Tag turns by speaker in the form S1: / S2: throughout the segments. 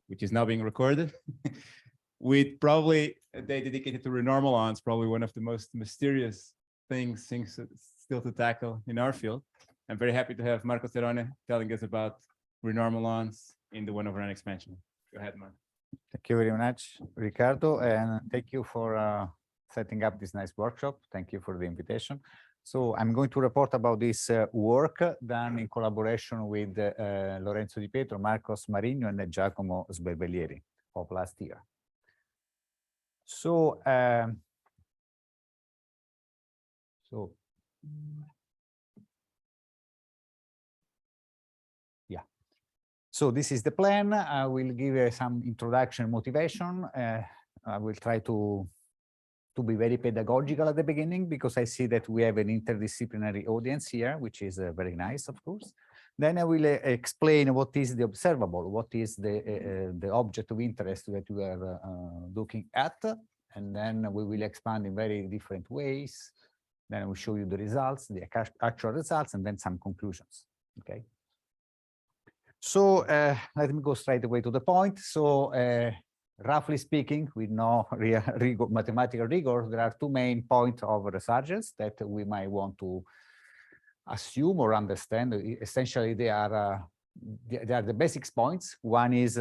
S1: which is now being recorded, with probably a day dedicated to renormalons, probably one of the most mysterious things still to tackle in our field. I'm very happy to have Marco Serone telling us about renormalons in the 1/n expansion. Go ahead, Marco.
S2: Thank you very much, Ricardo, and thank you for setting up this nice workshop. Thank you for the invitation. So I'm going to report about this work done in collaboration with Lorenzo Di Pietro, Marcos Marino, and Giacomo Sberbellieri of last year. So, So this is the plan. I will give some introduction motivation. I will try to be very pedagogical at the beginning, because I see that we have an interdisciplinary audience here, which is very nice, of course. Then I will explain what is the observable, what is the object of interest that we are looking at. And then we will expand in very different ways. Then I will show you the results, the actual results, and then some conclusions. Okay. So let me go straight away to the point. So roughly speaking, with no mathematical rigor, there are two main points of resurgence that we might want to assume or understand. Essentially, they are the basics points. One is,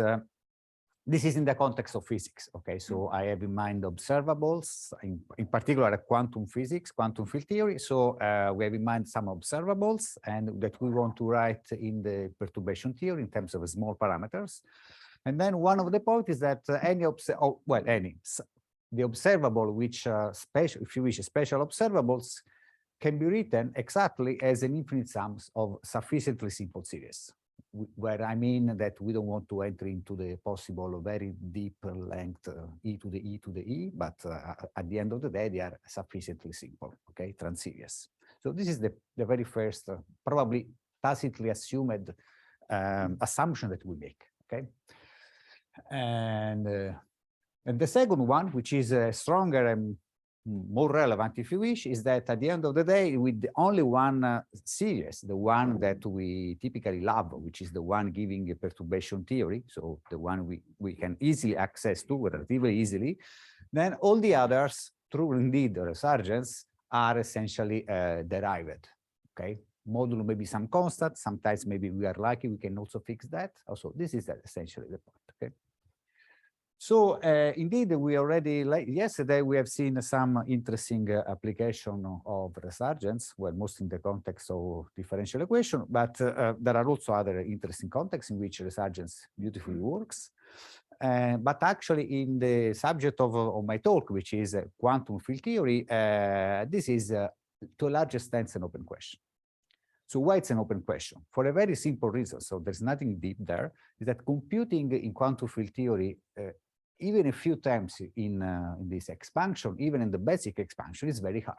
S2: this is in the context of physics. Okay, so I have in mind observables, in particular quantum physics, quantum field theory. So we have in mind some observables, and that we want to write in the perturbation theory in terms of small parameters. And then one of the points is that the observable, which special, if you wish, special observables, can be written exactly as an infinite sum of sufficiently simple series, where I mean that we don't want to enter into the possible very deep length e to the e to the e, but at the end of the day, they are sufficiently simple, okay, transeries. So this is the very first, probably tacitly assumed assumption that we make, okay? And the second one, which is stronger and more relevant, if you wish, is that at the end of the day, with only one series, the one that we typically love, which is the one giving a perturbation theory, so the one we can easily access to relatively easily, then all the others, through indeed the resurgence, are essentially derived, okay? Modulo maybe some constant, sometimes maybe we are lucky, we can also fix that. Also, this is essentially the point, okay? So indeed, we already, yesterday, we have seen some interesting application of resurgence, well, mostly in the context of differential equation, but there are also other interesting contexts in which resurgence beautifully works. But actually, in the subject of my talk, which is quantum field theory, this is to a large extent an open question. So why it's an open question? For a very simple reason, so there's nothing deep there, is that computing in quantum field theory, even a few times in this expansion, even in the basic expansion, is very hard.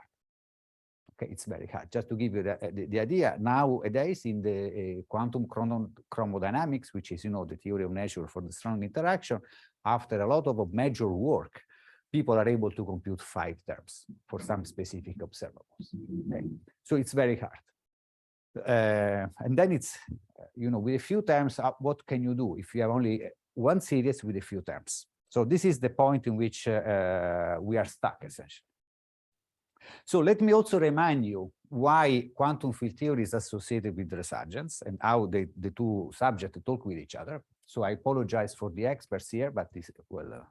S2: Okay, it's very hard. Just to give you the idea, nowadays in the quantum chromodynamics, which is, you know, the theory of nature for the strong interaction, after a lot of major work, people are able to compute 5 terms for some specific observables. Okay? So it's very hard. And then it's, you know, with a few terms, what can you do if you have only one series with a few terms? So this is the point in which we are stuck, essentially. So let me also remind you why quantum field theory is associated with resurgence and how the two subjects talk with each other. So I apologize for the experts here, but this, well,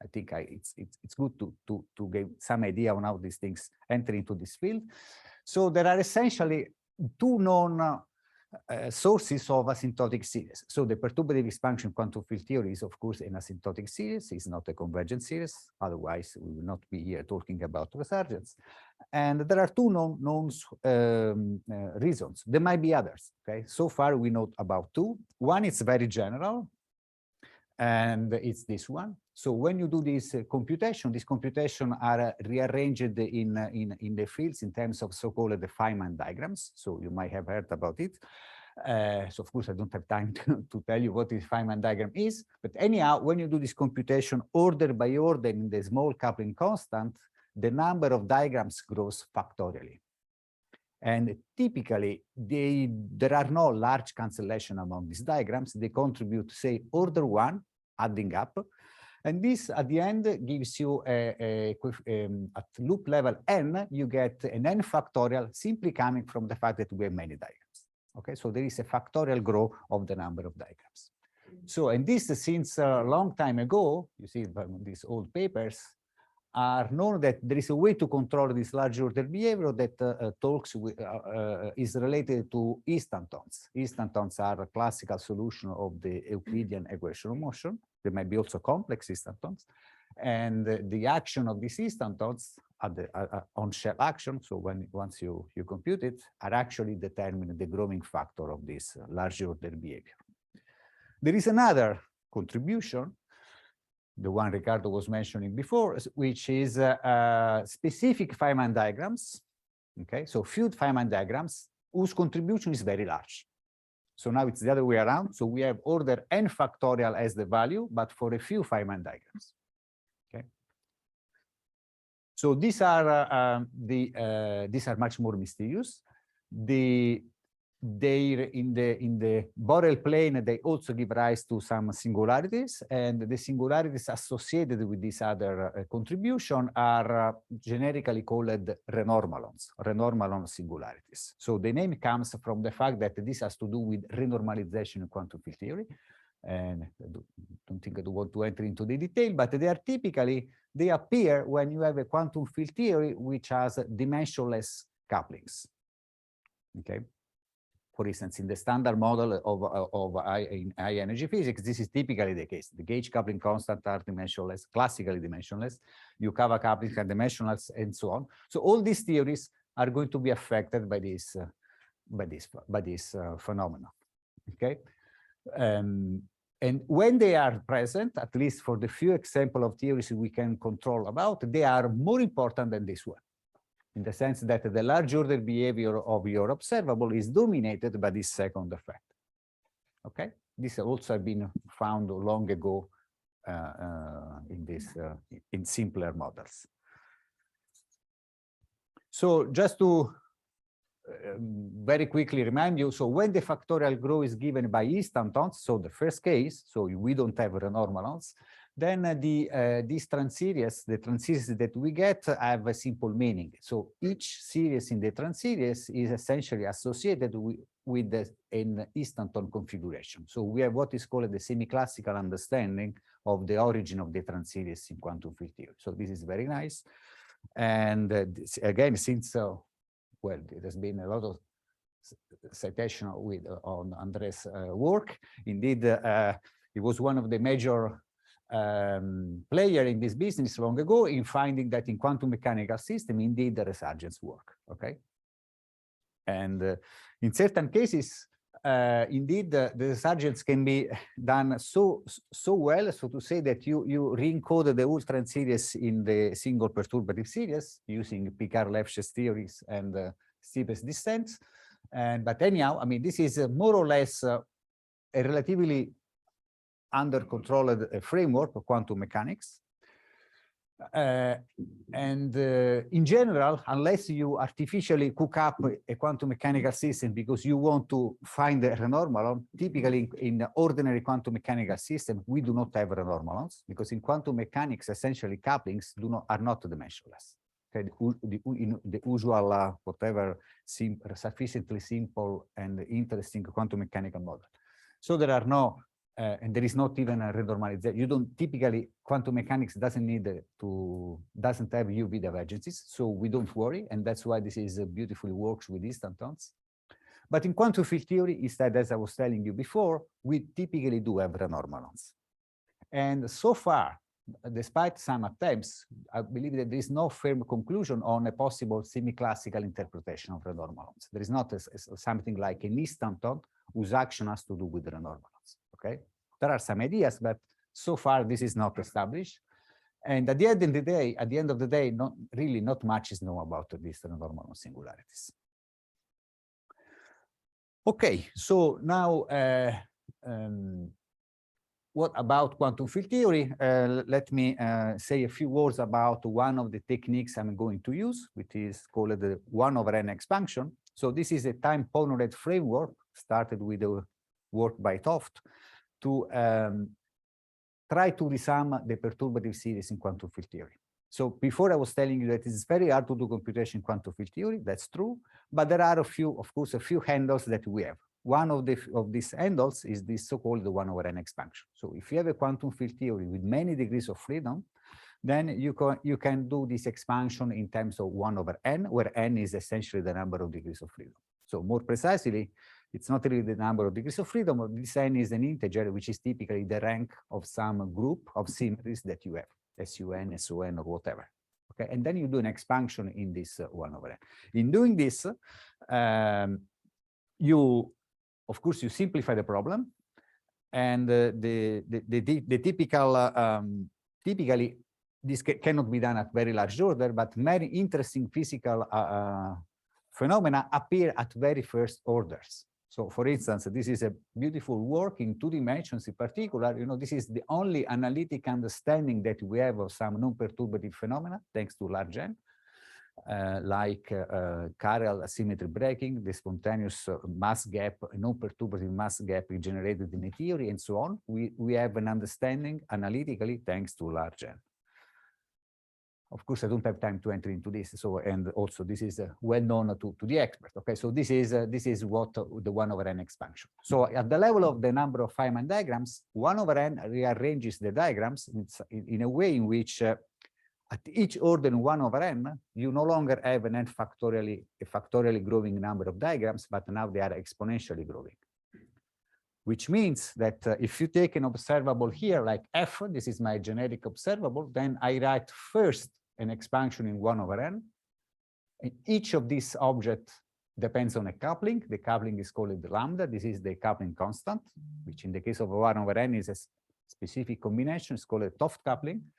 S2: I think it's good to give some idea on how these things enter into this field. So there are essentially two known sources of asymptotic series. So the perturbative expansion quantum field theory is, of course, an asymptotic series. It's not a convergent series. Otherwise, we will not be here talking about resurgence. And there are two known reasons. There might be others. Okay. So far, we know about two. One is very general, and it's this one. So when you do this computation, these computations are rearranged in the fields in terms of so-called Feynman diagrams. So you might have heard about it. So of course, I don't have time to tell you what this Feynman diagram is. But anyhow, when you do this computation order by order in the small coupling constant, the number of diagrams grows factorially. And typically, there are no large cancellation among these diagrams. They contribute, say, order 1 adding up. And this, at the end, gives you at loop level n, you get an n factorial simply coming from the fact that we have many diagrams. Okay, so there is a factorial growth of the number of diagrams. So, and this since a long time ago, you see these old papers, are known that there is a way to control this large order behavior that talks with, is related to instantons. Instantons are a classical solution of the Euclidean equation of motion. There might be also complex instantons. And the action of these instantons at the on shell action, so once you compute it, are actually determining the growing factor of this large order behavior. There is another contribution, the one Ricardo was mentioning before, which is specific Feynman diagrams. Okay, so few Feynman diagrams whose contribution is very large. So now it's the other way around. So we have order n factorial as the value, but for a few Feynman diagrams. Okay. So these are these are much more mysterious. In the Borel plane, they also give rise to some singularities, and the singularities associated with this other contribution are generically called renormalons, renormalon singularities. So the name comes from the fact that this has to do with renormalization in quantum field theory. And I don't think I want to enter into the detail, but they are typically, they appear when you have a quantum field theory which has dimensionless couplings. Okay. For instance, in the standard model of high energy physics, this is typically the case. The gauge coupling constant are dimensionless, classically dimensionless. Yukawa couplings are dimensionless, and so on. So all these theories are going to be affected by this phenomenon. Okay, and when they are present, at least for the few examples of theories we can control about, they are more important than this one, in the sense that the large order behavior of your observable is dominated by this second effect. Okay, this also have been found long ago in simpler models. So just to very quickly remind you, so when the factorial growth is given by instantons, so the first case, so we don't have renormalons, then these transeries, the transeries that we get have a simple meaning. So each series in the transeries is essentially associated with an instanton configuration. So we have what is called the semi-classical understanding of the origin of the transeries in quantum field theory. So this is very nice. And again, since, well, there has been a lot of citation on Andres' work. Indeed, he was one of the major player in this business long ago in finding that in quantum mechanical system, indeed, the resurgence work. Okay, and in certain cases, indeed, the resurgence can be done so well, so to say, that you re-encode the whole series in the single perturbative series using Picard-Lefschetz theories and steepest descents. But anyhow, I mean, this is more or less a relatively under controlled framework of quantum mechanics. In general, unless you artificially cook up a quantum mechanical system because you want to find a renormalon, typically in ordinary quantum mechanical system, we do not have renormalons, because in quantum mechanics, essentially couplings are not dimensionless. Okay, the usual, whatever, sufficiently simple and interesting quantum mechanical model. So there are no and there is not even a renormalization. You don't typically, quantum mechanics doesn't have UV divergences, so we don't worry, and that's why this is beautifully works with instantons. But in quantum field theory, instead, as I was telling you before, we typically do have renormalons. And so far, despite some attempts, I believe that there is no firm conclusion on a possible semi-classical interpretation of renormalons. There is not something like an instanton whose action has to do with renormalons. Okay, there are some ideas, but so far this is not established. And at the end of the day, not much is known about these renormalon singularities. Okay, so now what about quantum field theory? Let me say a few words about one of the techniques I'm going to use, which is called the 1/n expansion. So this is a time-honored framework started with the work by Toft to try to resum the perturbative series in quantum field theory. So before I was telling you that it's very hard to do computation in quantum field theory. That's true, but there are of course, a few handles that we have. One of these handles is this so-called 1/n expansion. So if you have a quantum field theory with many degrees of freedom, then you can do this expansion in terms of 1/n, where n is essentially the number of degrees of freedom. So more precisely, it's not really the number of degrees of freedom, but this n is an integer, which is typically the rank of some group of symmetries that you have, SUN, SON, or whatever. Okay, and then you do an expansion in this 1/n. In doing this, of course, you simplify the problem, and the typically this cannot be done at very large order, but very interesting physical phenomena appear at very first orders. So, for instance, this is a beautiful work in 2 dimensions. In particular, this is the only analytic understanding that we have of some non-perturbative phenomena, thanks to large n. Like chiral asymmetry breaking, the spontaneous mass gap, non-perturbative mass gap generated in a theory, and so on. We have an understanding analytically thanks to large n. Of course, I don't have time to enter into this. So, and also this is well known to the expert. Okay, so this is what the 1/n expansion. So at the level of the number of Feynman diagrams, 1/n rearranges the diagrams in a way in which at each order 1/n, you no longer have a factorially growing number of diagrams, but now they are exponentially growing. Which means that if you take an observable here, like f, this is my generic observable, then I write first an expansion in 1/n. And each of these objects depends on a coupling. The coupling is called lambda. This is the coupling constant, which in the case of 1/n is a specific combination. It's called a Toft coupling.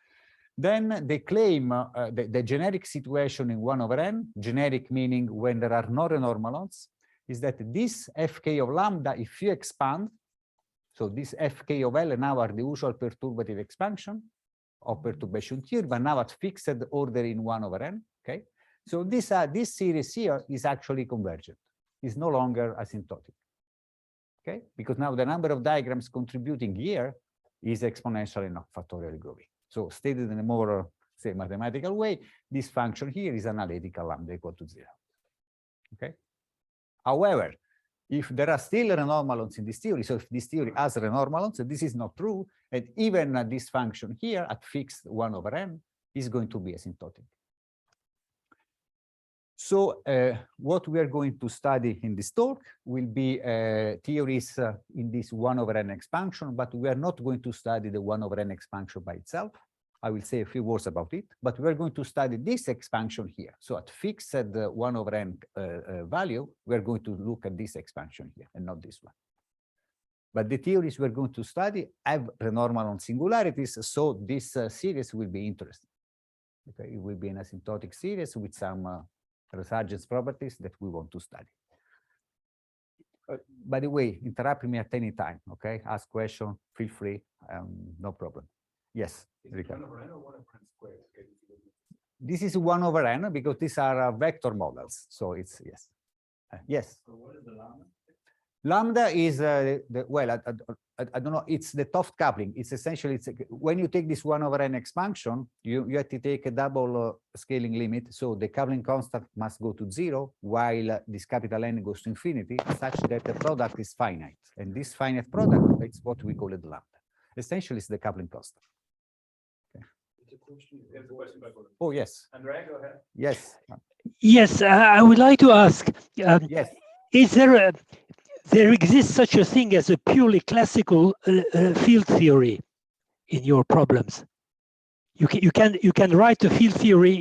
S2: Then they claim the generic situation in 1/n, generic meaning when there are no renormalons, is that this fk of lambda, if you expand, so this fk of L now are the usual perturbative expansion of perturbation theory, but now at fixed order in 1/n. Okay, so this series here is actually convergent. It's no longer asymptotic. Okay, because now the number of diagrams contributing here is exponentially, not factorially growing. So stated in a more, say, mathematical way, this function here is analytical lambda equal to 0. Okay. However, if there are still renormalons in this theory, so if this theory has renormalons, this is not true, and even this function here at fixed 1/n is going to be asymptotic. So what we are going to study in this talk will be theories in this 1/n expansion, but we are not going to study the 1/n expansion by itself. I will say a few words about it, but we are going to study this expansion here. So at fixed 1/n value, we are going to look at this expansion here and not this one. But the theories we're going to study have renormalon singularities, so this series will be interesting. Okay, it will be an asymptotic series with some resurgence properties that we want to study. By the way, interrupt me at any time. Okay, ask question, feel free, no problem. Yes. This is 1/n because these are vector models, so it's yes. Yes. So what is the lambda? Lambda is well, I don't know. It's the Toft coupling. It's essentially when you take this 1/n expansion, you have to take a double scaling limit. So the coupling constant must go to 0, while this capital N goes to infinity, such that the product is finite. And this finite product is what we call it lambda. Essentially, it's the coupling constant. Okay. Oh yes. Andrea, go ahead. Yes.
S3: Yes, I would like to ask.
S2: Yes.
S3: Is there exists such a thing as a purely classical field theory in your problems? You can write a field theory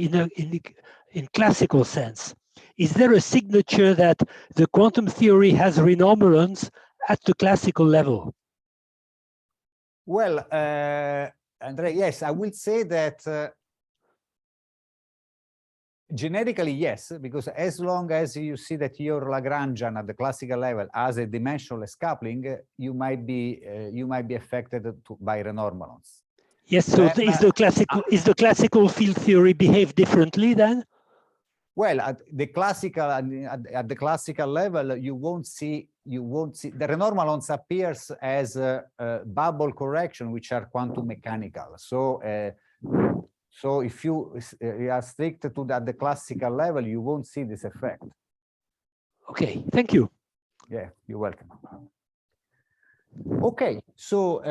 S3: in classical sense. Is there a signature that the quantum theory has renormalons at the classical level?
S2: Well, Andrea, yes, I will say that generically, yes, because as long as you see that your Lagrangian at the classical level has a dimensionless coupling, you might be affected by renormalons.
S3: Yes. So is the classical field theory behave differently then?
S2: Well, at the classical level, you won't see you won't see the renormalons appears as a bubble correction, which are quantum mechanical. So so if you are strict to the classical level, you won't see this effect.
S3: Okay, thank you.
S2: Yeah, you're welcome. Okay, so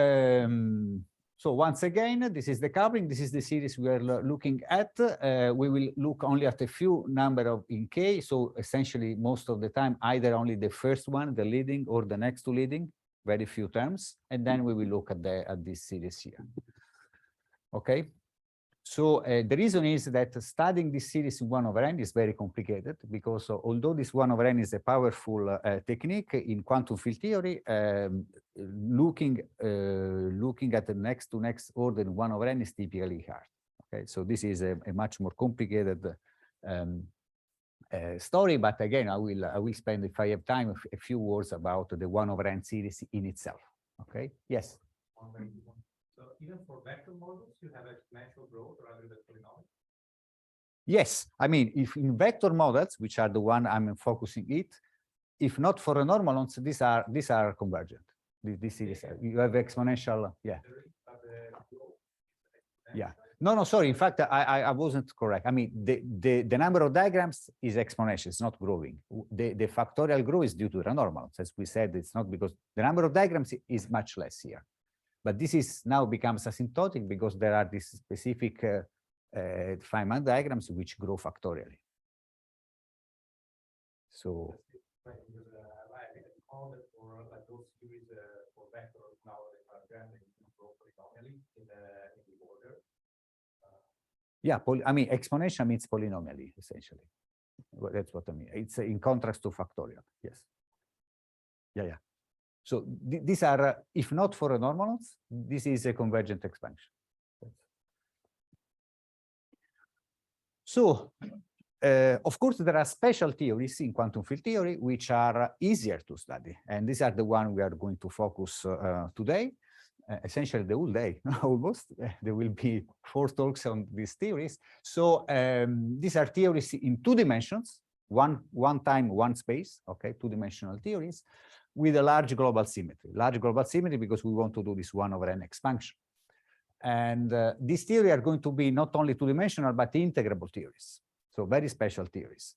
S2: so once again, this is the coupling. This is the series we are looking at. We will look only at a few number of in K. So essentially, most of the time, either only the first one, the leading, or the next to leading, very few terms, and then we will look at this series here. Okay. So the reason is that studying this series in 1/n is very complicated, because although this 1/n is a powerful technique in quantum field theory, looking at the next to next order in 1/n is typically hard. Okay, so this is a much more complicated story. But again, I will spend, if I have time, a few words about the 1/n series in itself. Okay. Yes.
S4: So even for vector models, you have exponential growth rather than polynomial?
S2: Yes, I mean, if in vector models, which are the one I'm focusing it, if not for renormalons, these are convergent. This series, you have exponential, yeah. Yeah. No, sorry. In fact, I wasn't correct. I mean, the number of diagrams is exponential. It's not growing. The factorial growth is due to renormalons. As we said, it's not because the number of diagrams is much less here. But this is now becomes asymptotic because there are these specific Feynman diagrams which grow factorially. So.
S4: I recall that for those series for vectors now that are grow polynomially in the order.
S2: Yeah, I mean, exponential means polynomially, essentially. Well, that's what I mean. It's in contrast to factorial. Yes. Yeah. So these are, if not for renormalons, this is a convergent expansion. So, of course, there are special theories in quantum field theory which are easier to study. And these are the one we are going to focus today. Essentially the whole day, almost. There will be 4 talks on these theories. So these are theories in 2 dimensions, one time, one space, okay, 2-dimensional theories, with a large global symmetry. Large global symmetry because we want to do this 1/n expansion. And these theories are going to be not only 2-dimensional, but integrable theories. So very special theories.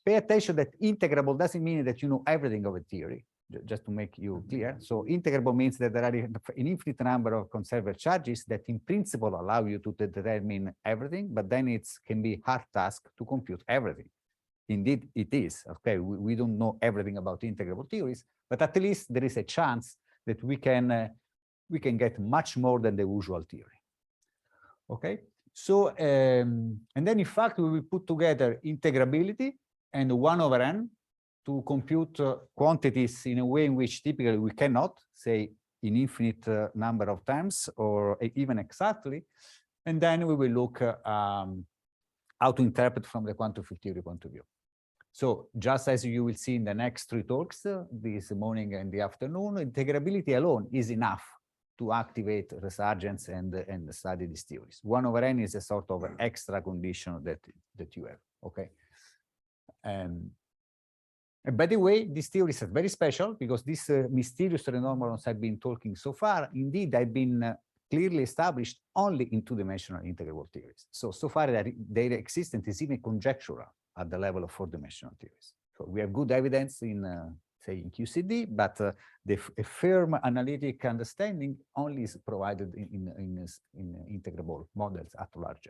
S2: Pay attention that integrable doesn't mean that you know everything of a theory, just to make you clear. So integrable means that there are an infinite number of conserved charges that in principle allow you to determine everything, but then it can be hard task to compute everything. Indeed, it is. Okay, we don't know everything about integrable theories, but at least there is a chance that we can get much more than the usual theory. Okay, so and then in fact we will put together integrability and 1/n to compute quantities in a way in which typically we cannot, say in infinite number of times or even exactly, and then we will look how to interpret from the quantum field theory point of view. So just as you will see in the next 3 talks, this morning and the afternoon, integrability alone is enough to activate resurgence and study these theories. 1/n is a sort of an extra condition that you have, okay? And by the way, these theories are very special because these mysterious renormalons I've been talking so far, indeed, have been clearly established only in 2-dimensional integrable theories. So far, their existence is even conjectural at the level of 4-dimensional theories. So we have good evidence in, say, in QCD, but a firm analytic understanding only is provided in integrable models at large.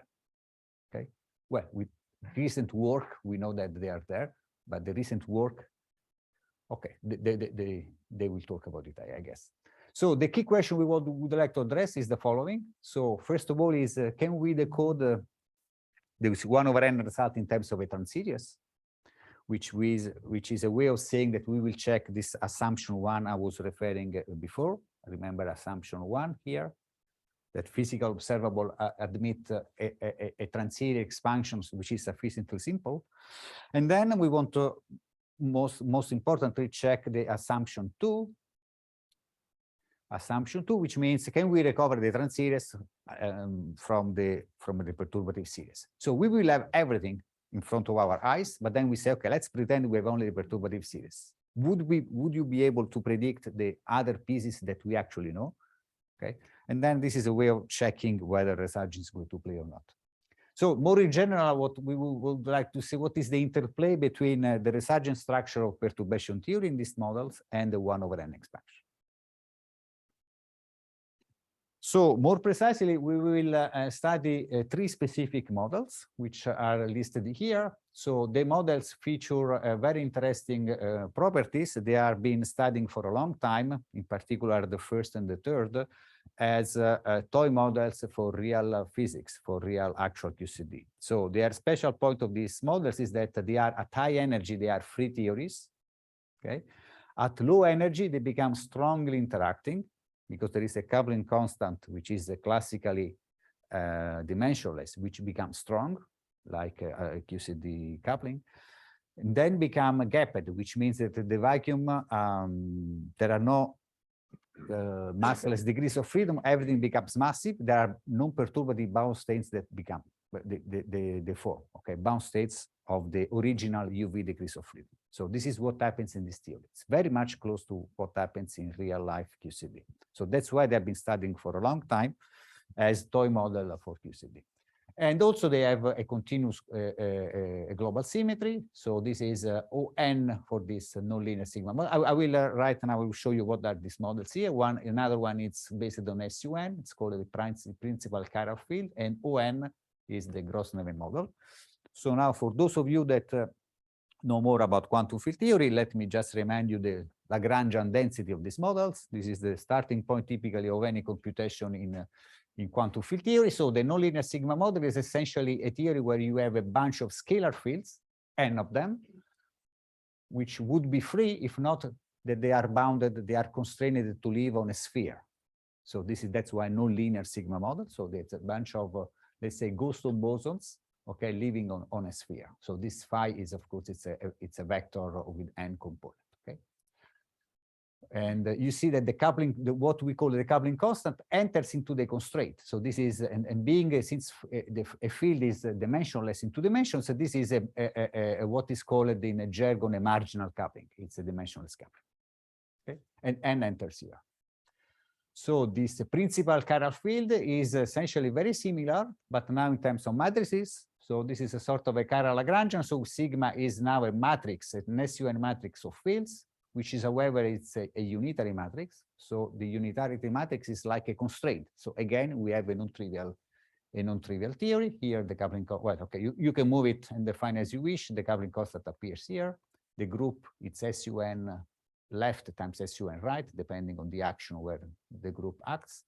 S2: Okay. Well, with recent work, we know that they are there, but the recent work, okay, they will talk about it, I guess. So the key question we would like to address is the following. So first of all is, can we decode the 1/n result in terms of a transeries, which is a way of saying that we will check this assumption 1 I was referring before. Remember assumption 1 here, that physical observable admit a transeries expansions which is sufficiently simple. And then we want to most importantly check the assumption 2. Assumption 2, which means can we recover the transeries from the perturbative series? So we will have everything in front of our eyes, but then we say, okay, let's pretend we have only the perturbative series. would you be able to predict the other pieces that we actually know? Okay, and then this is a way of checking whether resurgence is going to play or not. So more in general, what we would like to see, what is the interplay between the resurgent structure of perturbation theory in these models and the 1/n expansion. So more precisely, we will study 3 specific models, which are listed here. So the models feature very interesting properties. They are being studied for a long time, in particular the first and the third, as toy models for real physics, for real actual QCD. So their special point of these models is that they are at high energy, they are free theories. Okay, at low energy, they become strongly interacting, because there is a coupling constant, which is classically dimensionless, which becomes strong, like QCD coupling, and then become gapped, which means that the vacuum, there are no massless degrees of freedom, everything becomes massive. There are non-perturbative bound states that become the form, okay, bound states of the original UV degrees of freedom. So this is what happens in this theory. It's very much close to what happens in real life QCD. So that's why they've been studying for a long time as toy model for QCD. And also they have a continuous global symmetry. So this is ON for this nonlinear sigma. I will right now, I will show you what are these models here. Another one is based on SUN. It's called the principal chiral field, and ON is the Gross-Neveu model. So now for those of you that know more about quantum field theory, let me just remind you the Lagrangian density of these models. This is the starting point typically of any computation in quantum field theory. So the nonlinear sigma model is essentially a theory where you have a bunch of scalar fields, n of them, which would be free if not that they are bounded, they are constrained to live on a sphere. So that's why nonlinear sigma model. So there's a bunch of, let's say, ghost of bosons, okay, living on a sphere. So this phi is, of course, it's a vector with n component. Okay, and you see that the coupling, what we call the coupling constant, enters into the constraint. So this is, and being since a field is dimensionless in 2 dimensions, so this is what is called in a jargon a marginal coupling. It's a dimensionless coupling. Okay, and n enters here. So this principal chiral field is essentially very similar, but now in terms of matrices. So this is a sort of a chiral Lagrangian. So sigma is now a matrix, an SUN matrix of fields, which is, however, it's a unitary matrix. So the unitarity matrix is like a constraint. So again, we have a non-trivial theory. Here, the coupling, well, okay, you can move it and define as you wish. The coupling constant appears here. The group, it's SUN left times SUN right, depending on the action where the group acts,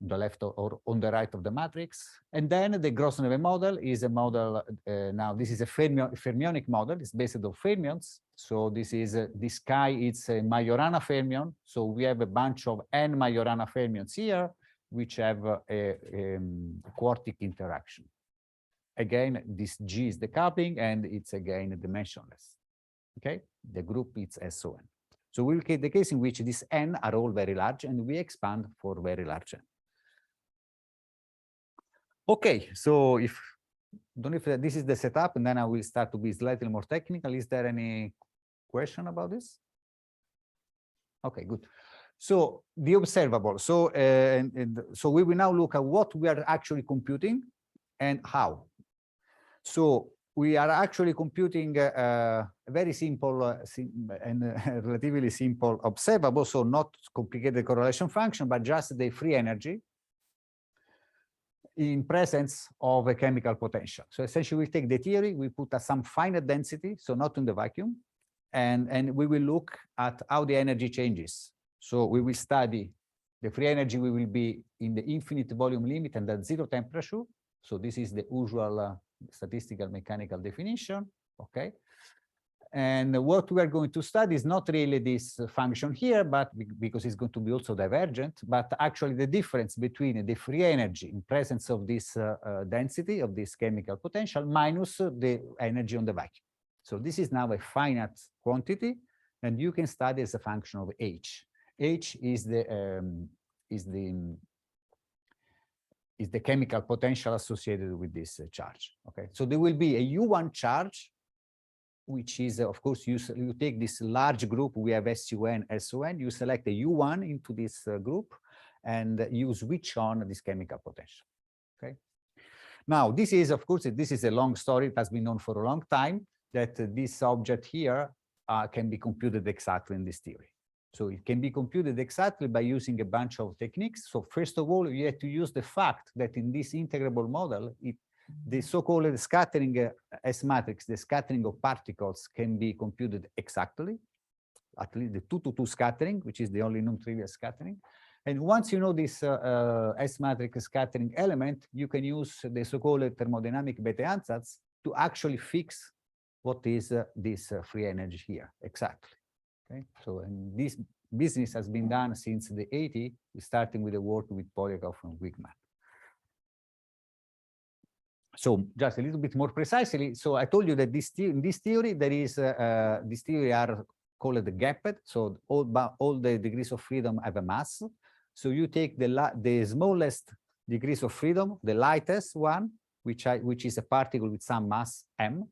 S2: on the left or on the right of the matrix. And then the Gross-Neveu model is a model, now this is a fermionic model, it's based on fermions. So this is, this chi, it's a Majorana fermion. So we have a bunch of n Majorana fermions here, which have a quartic interaction. Again, this G is the coupling, and it's again dimensionless. Okay, the group is SON. So we'll get the case in which these n are all very large, and we expand for very large n. Okay, so if this is the setup, and then I will start to be slightly more technical. Is there any question about this? Okay, good. So the observable. So so we will now look at what we are actually computing and how. So we are actually computing a very simple and relatively simple observable, so not complicated correlation function, but just the free energy in presence of a chemical potential. So essentially, we take the theory, we put some finite density, so not in the vacuum, and we will look at how the energy changes. So we will study the free energy, we will be in the infinite volume limit and at 0 temperature. So this is the usual statistical mechanical definition, okay? And what we are going to study is not really this function here, but because it's going to be also divergent, but actually the difference between the free energy in presence of this density of this chemical potential minus the energy on the vacuum. So this is now a finite quantity, and you can study as a function of H. H is the chemical potential associated with this charge. Okay, so there will be a U1 charge which is, of course, you take this large group, we have SUN, SON, you select a U1 into this group, and you switch on this chemical potential, okay? Now, this is, of course, this is a long story. It has been known for a long time that this object here can be computed exactly in this theory. So it can be computed exactly by using a bunch of techniques. So first of all, you have to use the fact that in this integrable model, the so-called scattering S matrix, the scattering of particles can be computed exactly, at least the 2-to-2 scattering, which is the only non-trivial scattering. And once you know this S matrix scattering element, you can use the so-called thermodynamic Bethe ansatz to actually fix what is this free energy here, exactly. Okay, so and this business has been done since the 80s, starting with the work with Polyakov and Wigman. So just a little bit more precisely, so I told you that in this theory, there is this theory are called the gapped. So all the degrees of freedom have a mass. So you take the smallest degrees of freedom, the lightest one, which is a particle with some mass m.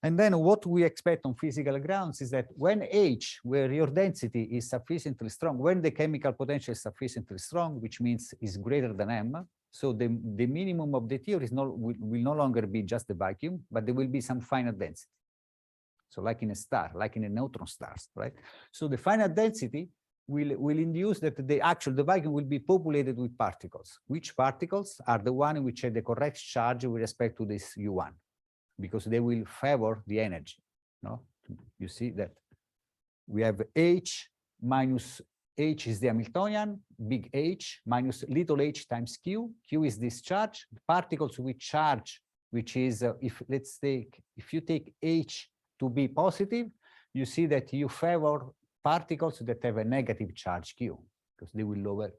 S2: And then what we expect on physical grounds is that when H, where your density is sufficiently strong, when the chemical potential is sufficiently strong, which means is greater than m, so the minimum of the theory will no longer be just the vacuum, but there will be some finite density. So like in a star, like in a neutron stars, right? So the finite density will induce that the vacuum will be populated with particles. Which particles are the one which have the correct charge with respect to this U1? Because they will favor the energy. No, you see that we have H minus H is the Hamiltonian, big H minus little h times Q. Q is this charge. Particles with charge, which is if you take H to be positive, you see that you favor particles that have a negative charge Q, because they will lower.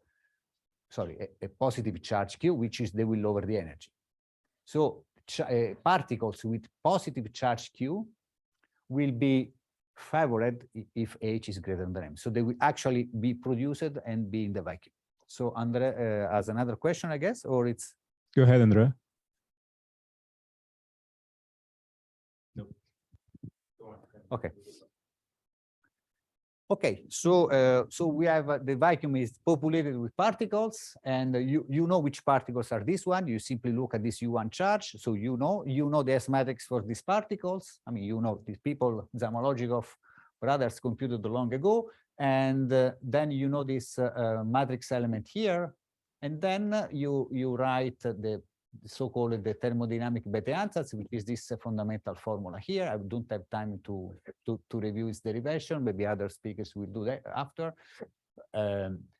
S2: Sorry, a positive charge Q, which is they will lower the energy. So particles with positive charge Q will be favored if H is greater than m. So they will actually be produced and be in the vacuum. So Andre has another question, I guess, or it's...
S1: Go ahead, Andre.
S4: No.
S2: Okay. Okay, so so we have the vacuum is populated with particles, and you know which particles are this one. You simply look at this U1 charge, so you know the S matrix for these particles. I mean, you know these people, Zamolodchikov brothers computed long ago, and then you know this matrix element here, and then you write the so-called the thermodynamic Bethe ansatz, which is this fundamental formula here. I don't have time to review its derivation. Maybe other speakers will do that after.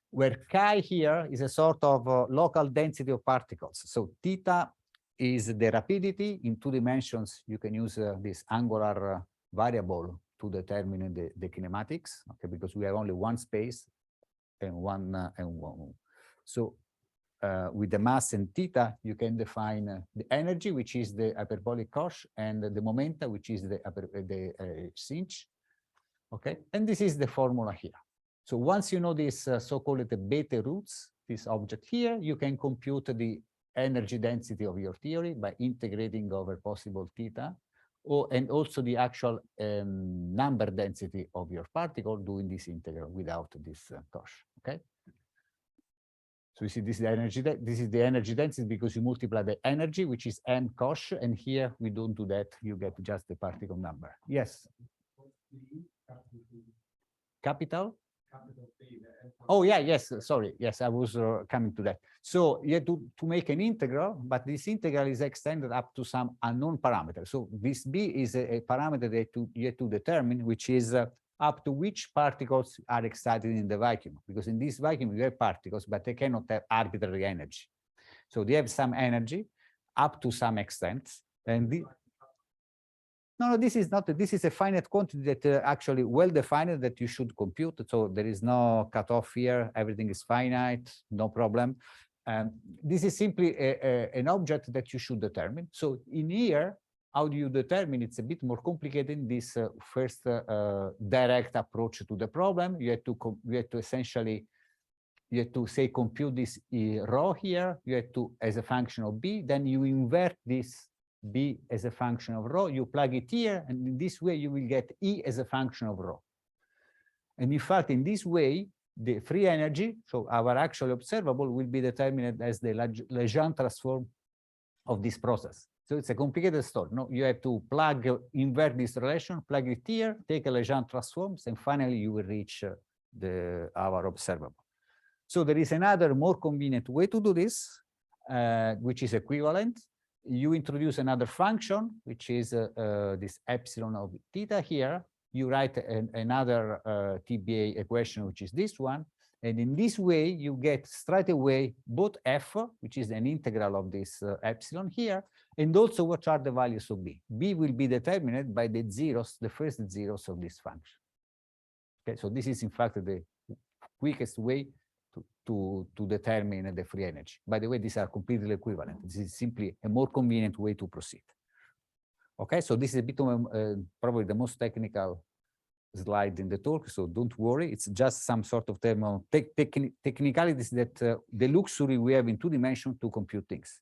S2: Where chi here is a sort of local density of particles. So theta is the rapidity in 2 dimensions. You can use this angular variable to determine the kinematics, okay, because we have only one space and one. So with the mass and theta, you can define the energy, which is the hyperbolic cosh, and the momenta, which is the sinh. Okay, and this is the formula here. So once you know this so-called the Bethe roots, this object here, you can compute the energy density of your theory by integrating over possible theta, and also the actual number density of your particle doing this integral without this cosh. Okay. So you see, this is the energy. This is the energy density because you multiply the energy, which is m cosh, and here we don't do that. You get just the particle number. Yes. Capital. Oh yeah, yes. Sorry, yes, I was coming to that. So you have to make an integral, but this integral is extended up to some unknown parameter. So this b is a parameter that you have to determine, which is up to which particles are excited in the vacuum, because in this vacuum you have particles, but they cannot have arbitrary energy. So they have some energy up to some extent, and no, this is not. This is a finite quantity that actually well defined that you should compute. So there is no cutoff here. Everything is finite, no problem. This is simply an object that you should determine. So in here, how do you determine? It's a bit more complicated in this first direct approach to the problem. You have to essentially, you have to say compute this rho here. You have to, as a function of b, then you invert this B as a function of rho, you plug it here, and in this way you will get E as a function of rho. And in fact, in this way, the free energy, so our actual observable, will be determined as the Legendre transform of this process. So it's a complicated story. No, you have to invert this relation, plug it here, take a Legendre transforms, and finally you will reach our observable. So there is another more convenient way to do this, which is equivalent. You introduce another function, which is this epsilon of theta here. You write another TBA equation, which is this one. And in this way, you get straight away both f, which is an integral of this epsilon here, and also what are the values of b. B will be determined by the zeros, the first zeros of this function. Okay, so this is in fact the quickest way to determine the free energy. By the way, these are completely equivalent. This is simply a more convenient way to proceed. Okay, so this is a bit of probably the most technical slide in the talk, so don't worry. It's just some sort of technicalities that the luxury we have in 2 dimensions to compute things.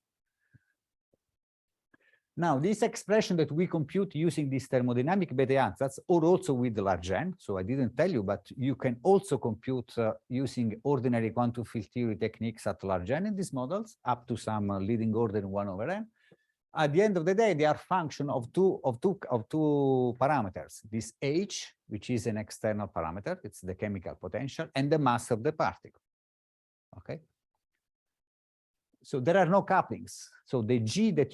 S2: Now, this expression that we compute using this thermodynamic Bethe ansatz, or also with the large N, so I didn't tell you, but you can also compute using ordinary quantum field theory techniques at large N in these models, up to some leading order 1/n. At the end of the day, they are function of two parameters. This H, which is an external parameter, it's the chemical potential, and the mass of the particle. Okay. So there are no couplings. So the G that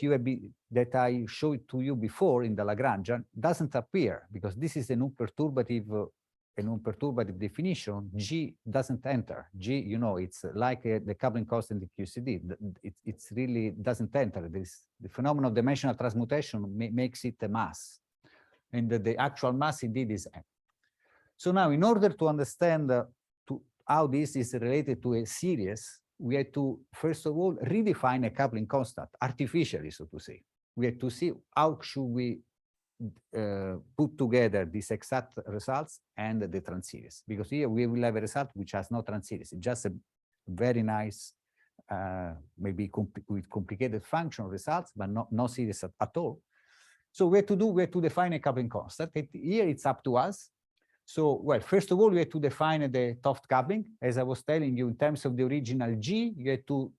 S2: that I showed to you before in the Lagrangian doesn't appear because this is a non-perturbative definition. G doesn't enter. G, you know, it's like the coupling constant in QCD. It's really doesn't enter. The phenomenon of dimensional transmutation makes it a mass, and the actual mass indeed is M. So now, in order to understand how this is related to a series, we had to, first of all, redefine a coupling constant artificially, so to say. We had to see how should we put together these exact results and the transeries, because here we will have a result which has no transeries. It's just a very nice, maybe with complicated function results, but no series at all. So we had to define a coupling constant. Here it's up to us. So, well, first of all, we had to define the Toft coupling. As I was telling you, in terms of the original G, you had to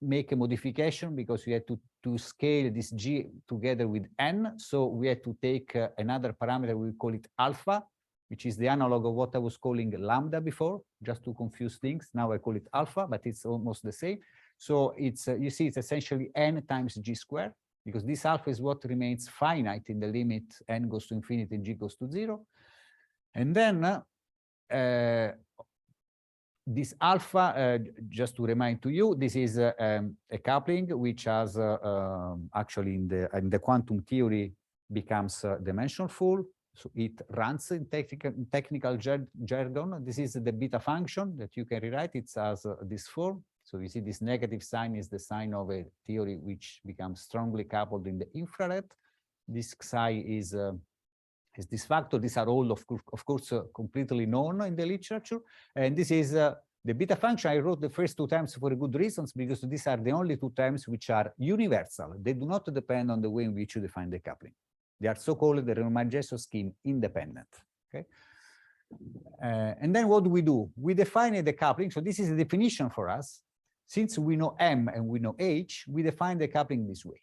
S2: make a modification because we had to scale this G together with N. So we had to take another parameter, we call it alpha, which is the analog of what I was calling lambda before, just to confuse things. Now I call it alpha, but it's almost the same. So it's, you see, it's essentially N times G squared, because this alpha is what remains finite in the limit N goes to infinity and G goes to 0. And then this alpha, just to remind to you, this is a coupling which has actually in the quantum theory becomes dimension full. So it runs in technical jargon. This is the beta function that you can rewrite. It has this form. So you see this negative sign is the sign of a theory which becomes strongly coupled in the infrared. This psi is this factor. These are all, of course, completely known in the literature. And this is the beta function. I wrote the first 2 terms for good reasons, because these are the only 2 terms which are universal. They do not depend on the way in which you define the coupling. They are so-called the renormalization scheme independent. Okay. And then what do? We define the coupling. So this is a definition for us. Since we know M and we know H, we define the coupling this way.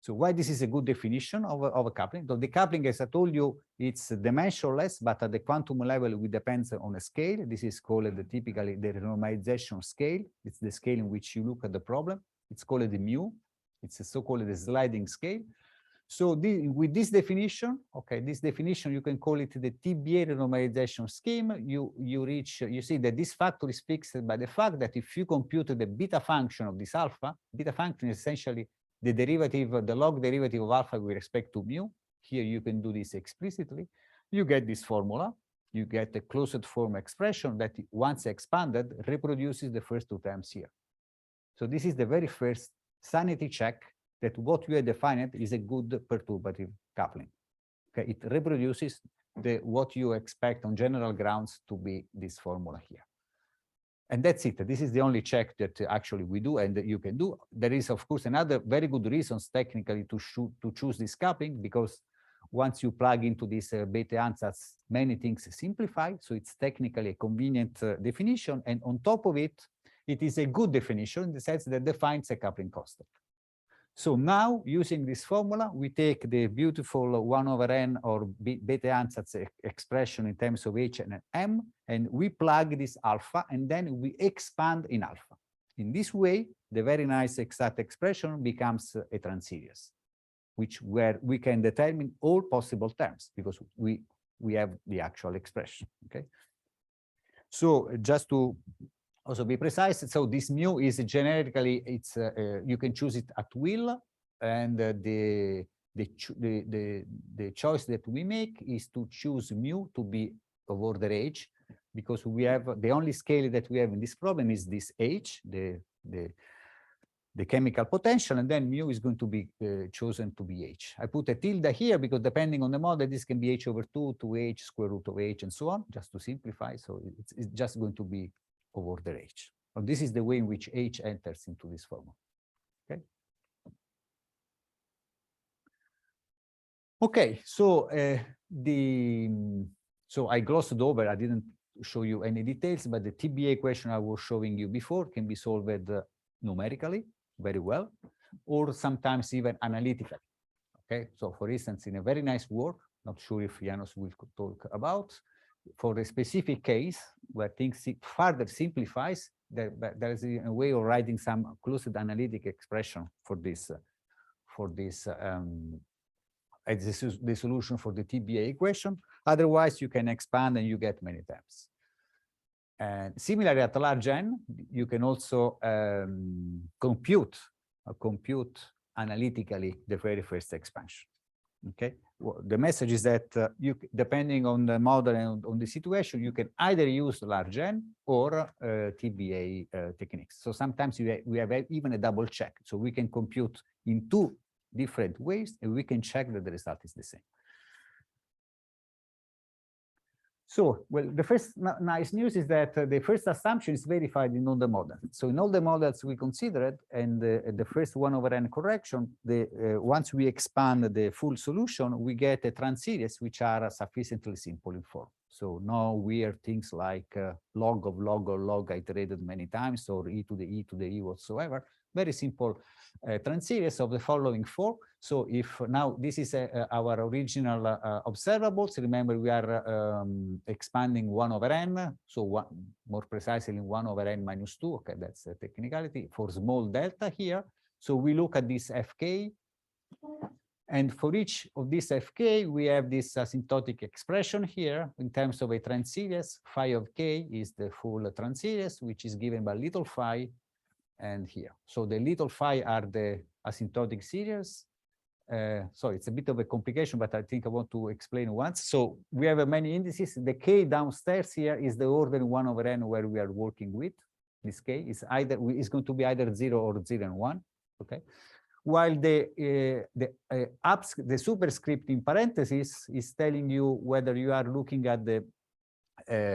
S2: So why this is a good definition of a coupling? So the coupling, as I told you, it's dimensionless, but at the quantum level, it depends on a scale. This is called typically the renormalization scale. It's the scale in which you look at the problem. It's called the mu. It's a so-called the sliding scale. So with this definition, okay, this definition, you can call it the TBA renormalization scheme. You see that this factor is fixed by the fact that if you compute the beta function of this alpha, beta function is essentially the derivative, the log derivative of alpha with respect to mu. Here you can do this explicitly. You get this formula. You get a closed form expression that, once expanded, reproduces the first 2 terms here. So this is the very first sanity check that what we have defined is a good perturbative coupling. Okay, it reproduces what you expect on general grounds to be this formula here. And that's it. This is the only check that actually we do and that you can do. There is, of course, another very good reasons technically to choose this coupling, because once you plug into this Bethe ansatz, many things simplify. So it's technically a convenient definition. And on top of it, it is a good definition in the sense that defines a coupling constant. So now, using this formula, we take the beautiful 1/n or Bethe ansatz expression in terms of h and m, and we plug this alpha, and then we expand in alpha. In this way, the very nice exact expression becomes a transeries, where we can determine all possible terms, because we have the actual expression, okay? So just to also be precise, so this mu is generically, it's you can choose it at will, and the choice that we make is to choose mu to be of order h, because we have the only scale that we have in this problem is this h, the chemical potential, and then mu is going to be chosen to be h. I put a tilde here because depending on the model, this can be h over 2 to h square root of h and so on, just to simplify. So it's just going to be of order h. So this is the way in which h enters into this formula. Okay. Okay. So so I glossed over. I didn't show you any details, but the TBA question I was showing you before can be solved numerically very well, or sometimes even analytically. Okay. So for instance, in a very nice work, not sure if Janos will talk about, for a specific case where things further simplifies, there is a way of writing some closed analytic expression for this as the solution for the TBA equation. Otherwise, you can expand and you get many terms. And similarly, at large n, you can also compute analytically the very first expansion. Okay, well, the message is that depending on the model and on the situation, you can either use large n or TBA techniques. So sometimes we have even a double check. So we can compute in two different ways, and we can check that the result is the same. So, well, the first nice news is that the first assumption is verified in all the models. So in all the models we considered, and the first 1/n correction, once we expand the full solution, we get a transeries which are sufficiently simple in form. So no weird things like log of log or log iterated many times, or e to the e whatsoever. Very simple transeries of the following four. So if now this is our original observables, remember we are expanding 1/n, so more precisely 1/n minus 2. Okay, that's a technicality for small delta here. So we look at this fk, and for each of these fk, we have this asymptotic expression here in terms of a transeries. Phi of k is the full transeries, which is given by little phi and here. So the little phi are the asymptotic series. So it's a bit of a complication, but I think I want to explain once. So we have many indices. The k downstairs here is the order 1/n where we are working with. This k is going to be either 0 or 0 and 1. Okay. While the superscript in parentheses is telling you whether you are looking at the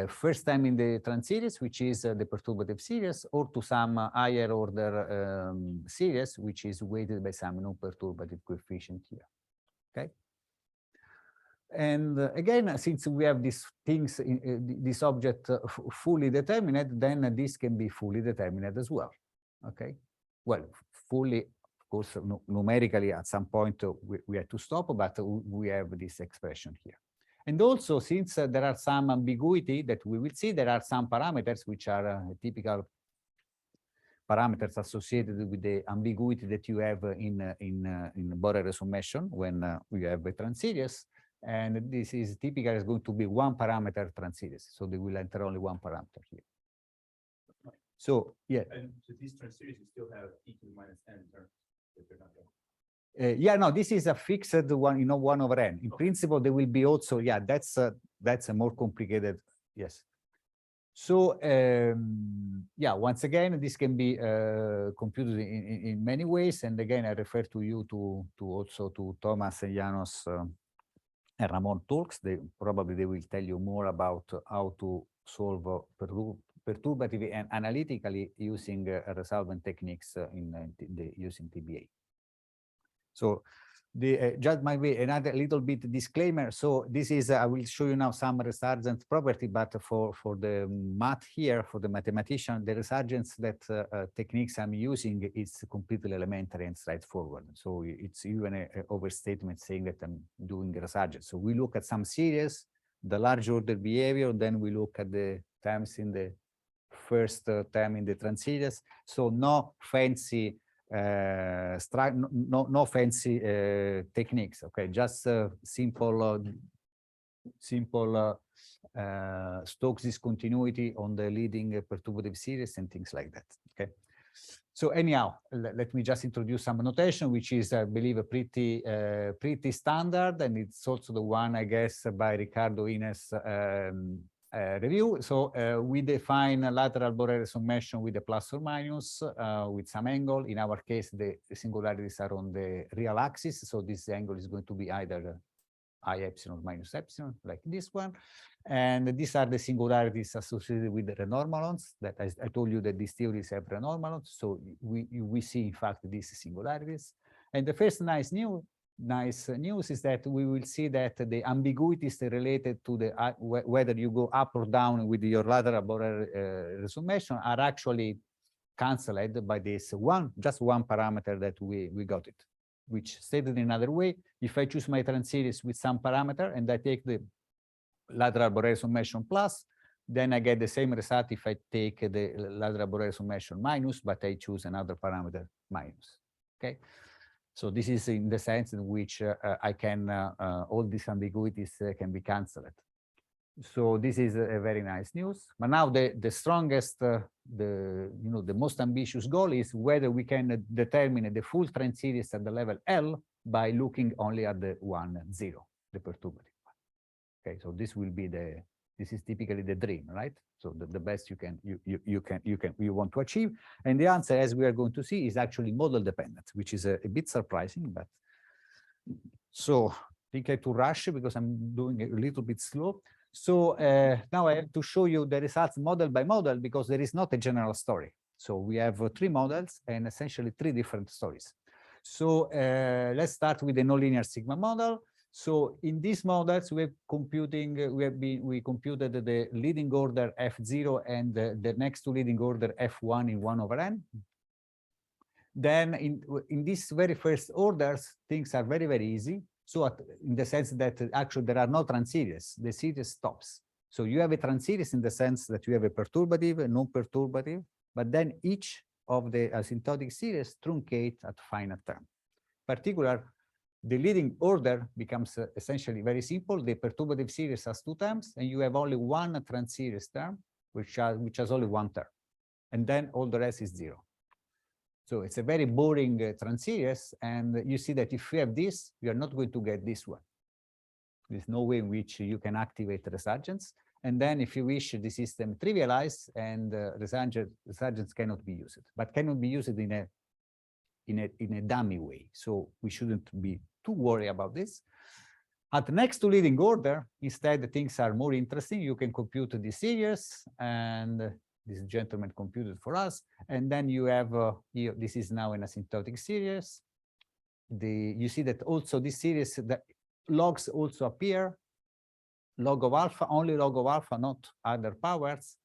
S2: first time in the transeries, which is the perturbative series, or to some higher order series, which is weighted by some non-perturbative coefficient here. Okay. And again, since we have these things, this object fully determined, then this can be fully determined as well. Okay. Well, fully, of course, numerically at some point we have to stop, but we have this expression here. And also, since there are some ambiguity that we will see, there are some parameters which are typical parameters associated with the ambiguity that you have in Borel summation when you have a transeries. And this is typically is going to be one parameter transeries. So they will enter only one parameter here. So, yeah.
S4: And so these transeries, you still have e to the minus n terms if they're not there.
S2: Yeah, no, this is a fixed one, 1/n. In principle, there will be also, yeah, that's a more complicated, yes. So, yeah, once again, this can be computed in many ways. And again, I refer to you to also to Thomas and Janos and Ramon talks. Probably they will tell you more about how to solve perturbative and analytically using resolvent techniques using TBA. So just maybe another little bit disclaimer. So this is, I will show you now some resurgent property, but for the math here, for the mathematician, the resurgence that techniques I'm using is completely elementary and straightforward. So it's even an overstatement saying that I'm doing resurgence. So we look at some series, the large order behavior, then we look at the terms in the first term in the transitions. So no fancy no fancy techniques. Okay, just simple Stokes discontinuity on the leading perturbative series and things like that. Okay, so anyhow, let me just introduce some notation, which is, I believe, a pretty standard, and it's also the one, I guess, by Ricardo Ines review. So we define a lateral Borel summation with a plus or minus with some angle. In our case, the singularities are on the real axis. So this angle is going to be either I epsilon or minus epsilon, like this one. And these are the singularities associated with the renormalons that I told you that these theories have renormalons. So we see, in fact, these singularities. And the first nice news is that we will see that the ambiguities related to the whether you go up or down with your lateral Borel resummation are actually cancelled by this just one parameter that we got it, which stated in another way, if I choose my transeries with some parameter and I take the lateral Borel summation plus, then I get the same result if I take the lateral Borel summation minus, but I choose another parameter minus. Okay. So this is in the sense in which I can, all these ambiguities can be cancelled. So this is a very nice news. But now the strongest, the most ambitious goal is whether we can determine the full trend series at the level L by looking only at the 1, 0, the perturbative one. Okay, so this will be this is typically the dream, right? So the best you want to achieve. And the answer, as we are going to see, is actually model dependent, which is a bit surprising, but so I think I have to rush because I'm doing a little bit slow. So now I have to show you the results model by model because there is not a general story. So we have 3 models and essentially 3 different stories. So let's start with the nonlinear sigma model. So in these models, we computed the leading order F0 and the next to leading order F1 in 1 over n. Then in these very first orders, things are very, very easy. So in the sense that actually there are no transeries, the series stops. So you have a transeries in the sense that you have a perturbative, a non-perturbative, but then each of the asymptotic series truncate at final term. Particular, the leading order becomes essentially very simple. The perturbative series has 2 terms, and you have only one transeries term, which has only 1 term. And then all the rest is 0. So it's a very boring transeries, and you see that if you have this, you are not going to get this one. There's no way in which you can activate resurgence. And then if you wish, the system trivialize, and resurgence cannot be used, but cannot be used in a dummy way. So we shouldn't be too worried about this. At the next to leading order, instead, the things are more interesting. You can compute the series, and this gentleman computed for us. And then you have here, this is now an asymptotic series. You see that also this series, the logs also appear, log of alpha, only log of alpha, not other powers.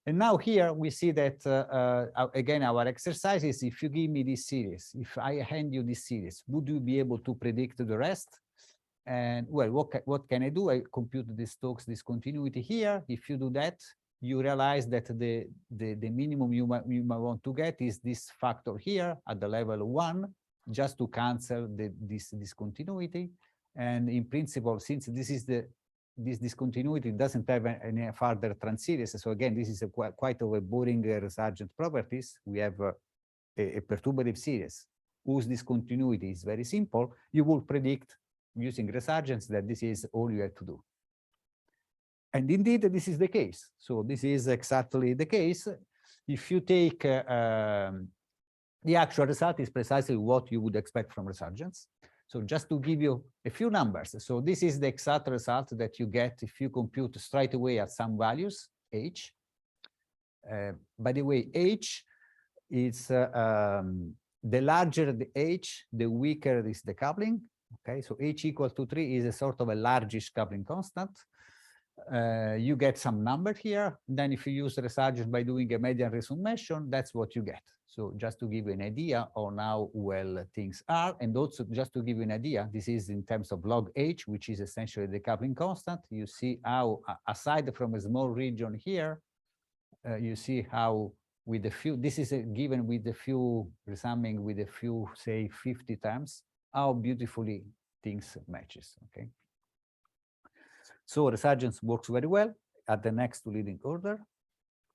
S2: And now here we see that, again, our exercise is if you give me this series, if I hand you this series, would you be able to predict the rest? And well, what can I do? I compute the Stokes discontinuity here. If you do that, you realize that the minimum you might want to get is this factor here at the level 1, just to cancel this discontinuity. And in principle, since this discontinuity doesn't have any further transeries, so again, this is quite of a boring resurgent properties. We have a perturbative series whose discontinuity is very simple. You will predict using resurgence that this is all you have to do. And indeed, this is the case. So this is exactly the case. If you take the actual result is precisely what you would expect from resurgence. So just to give you a few numbers. So this is the exact result that you get if you compute straight away at some values, h. By the way, H is the larger the H, the weaker is the coupling. Okay, so H equal to 3 is a sort of a largish coupling constant. You get some number here. Then if you use resurgence by doing a median resummation, that's what you get. So just to give you an idea on how well things are, and also just to give you an idea, this is in terms of log H, which is essentially the coupling constant. You see how, aside from a small region here, you see how with a few, this is given with a few, resumming with a few, say 50 terms, how beautifully things matches, okay? So resurgence works very well at the next to leading order.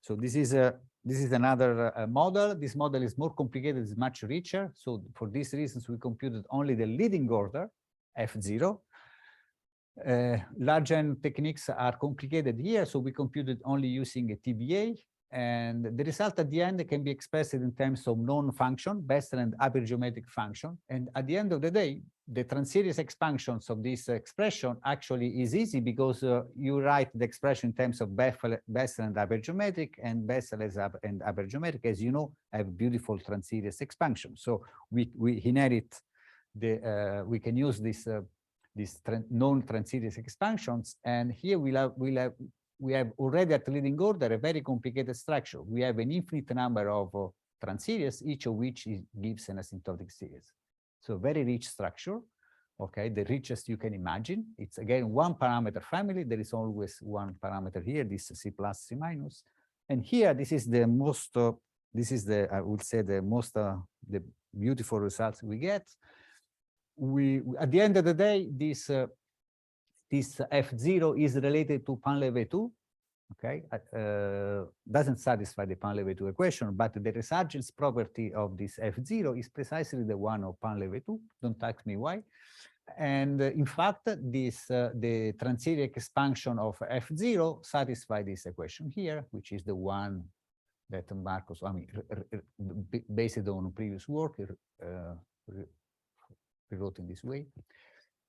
S2: So this is another model. This model is more complicated, it's much richer. So for these reasons, we computed only the leading order, F0. Large N techniques are complicated here, so we computed only using a TBA. And the result at the end can be expressed in terms of known function, Bessel and hypergeometric function. And at the end of the day, the transeries expansions of this expression actually is easy because you write the expression in terms of Bessel and hypergeometric, and Bessel and hypergeometric, as you know, have beautiful transeries expansion. So we inherit the we can use this known transeries expansions, and here we have already at leading order a very complicated structure. We have an infinite number of transeries, each of which gives an asymptotic series. So very rich structure, okay, the richest you can imagine. It's again one parameter family. There is always one parameter here, this C plus, C minus. And here, this is the most, this is the, I would say the most, the beautiful results we get. At the end of the day, this F0 is related to Painlevé-2, okay? Doesn't satisfy the Painlevé-2 equation, but the resurgence property of this F0 is precisely the one of Painlevé-2. Don't ask me why. And in fact, this the transeries expansion of F0 satisfies this equation here, which is the one that Marcos, I mean, based on previous work, rewrote in this way.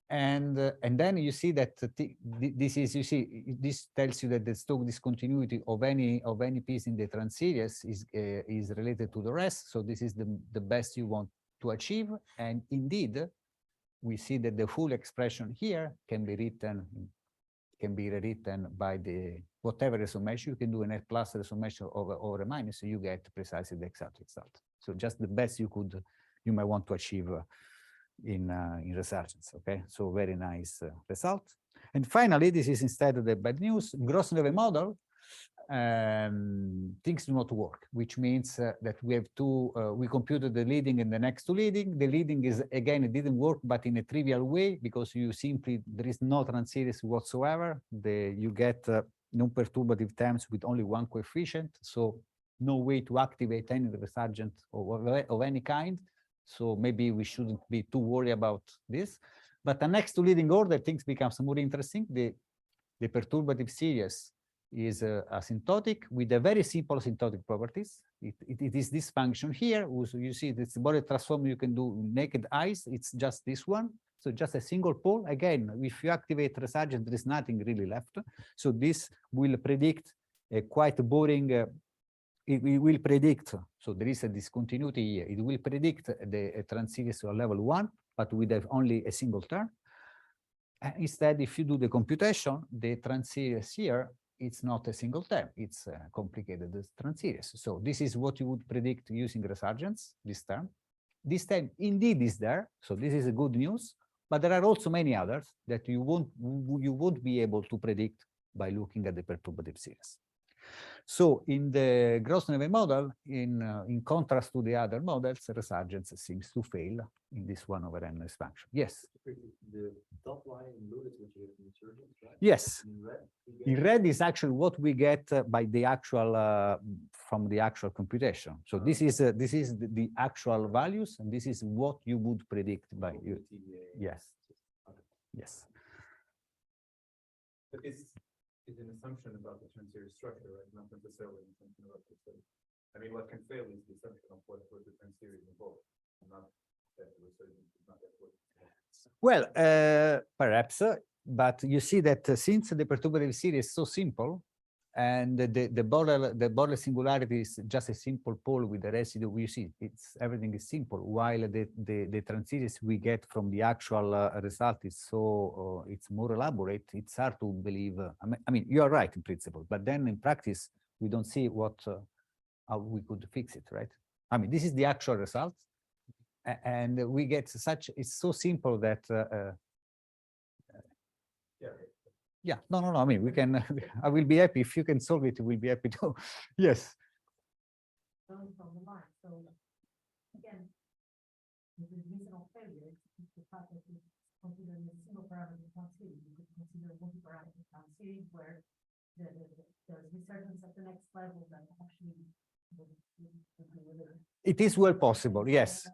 S2: And then you see that this is, you see, this tells you that the Stokes discontinuity of any piece in the transeries is related to the rest. So this is the best you want to achieve. And indeed, we see that the full expression here can be rewritten by the whatever resummation. You can do an F plus resummation over a minus, so you get precisely the exact result. So just the best you might want to achieve in resurgence. Okay, so very nice result. And finally, this is instead of the bad news. Gross-Neve model, things do not work, which means that we have we computed the leading and the next to leading. The leading is, again, it didn't work, but in a trivial way, because you simply, there is no transeries whatsoever. You get non-perturbative terms with only one coefficient, so no way to activate any resurgent of any kind. So maybe we shouldn't be too worried about this. But the next to leading order, things becomes more interesting. The perturbative series is asymptotic with a very simple asymptotic properties. It is this function here. So you see this body transform you can do naked eyes. It's just this one. So just a single pole. Again, if you activate resurgent, there is nothing really left. So this will predict a quite boring it will predict, so there is a discontinuity here. It will predict the transeries of level 1, but with only a single term. Instead, if you do the computation, the transeries here, it's not a single term, it's a complicated transeries. So this is what you would predict using resurgence, this term. This term indeed is there, so this is a good news, but there are also many others that you won't be able to predict by looking at the perturbative series. So in the Gross-Neve model, in contrast to the other models, resurgence seems to fail in this 1 over n expansion. Yes?
S4: The top line in blue is what you get in resurgence, right?
S2: Yes.
S4: In
S2: In red is actually what we get by the actual from the actual computation. So this is the actual values, and this is what you would predict by you. Yes. Yes.
S1: But this is an assumption about the transeries structure, right? Not necessarily an assumption about the study. I mean, what can fail is the assumption of what the transeries involve, not that the resurgence is not that good.
S2: Well, perhaps, but you see that since the perturbative series is so simple, And the border singularity is just a simple pole with the residue. You see, everything is simple. While the transitions we get from the actual result is it's more elaborate. It's hard to believe. I mean, you are right in principle, but then in practice we don't see how we could fix it, right? I mean, this is the actual result, and we get it's so simple that. Yeah, no. I mean, we can. I will be happy if you can solve it. We'll be happy to. Yes.
S5: From the line. So again, the reason of failure is the fact that you consider a single parameter time series. You could consider a multi-parameter time series where there's resurgence at the next level that actually
S2: It is well possible. Yes.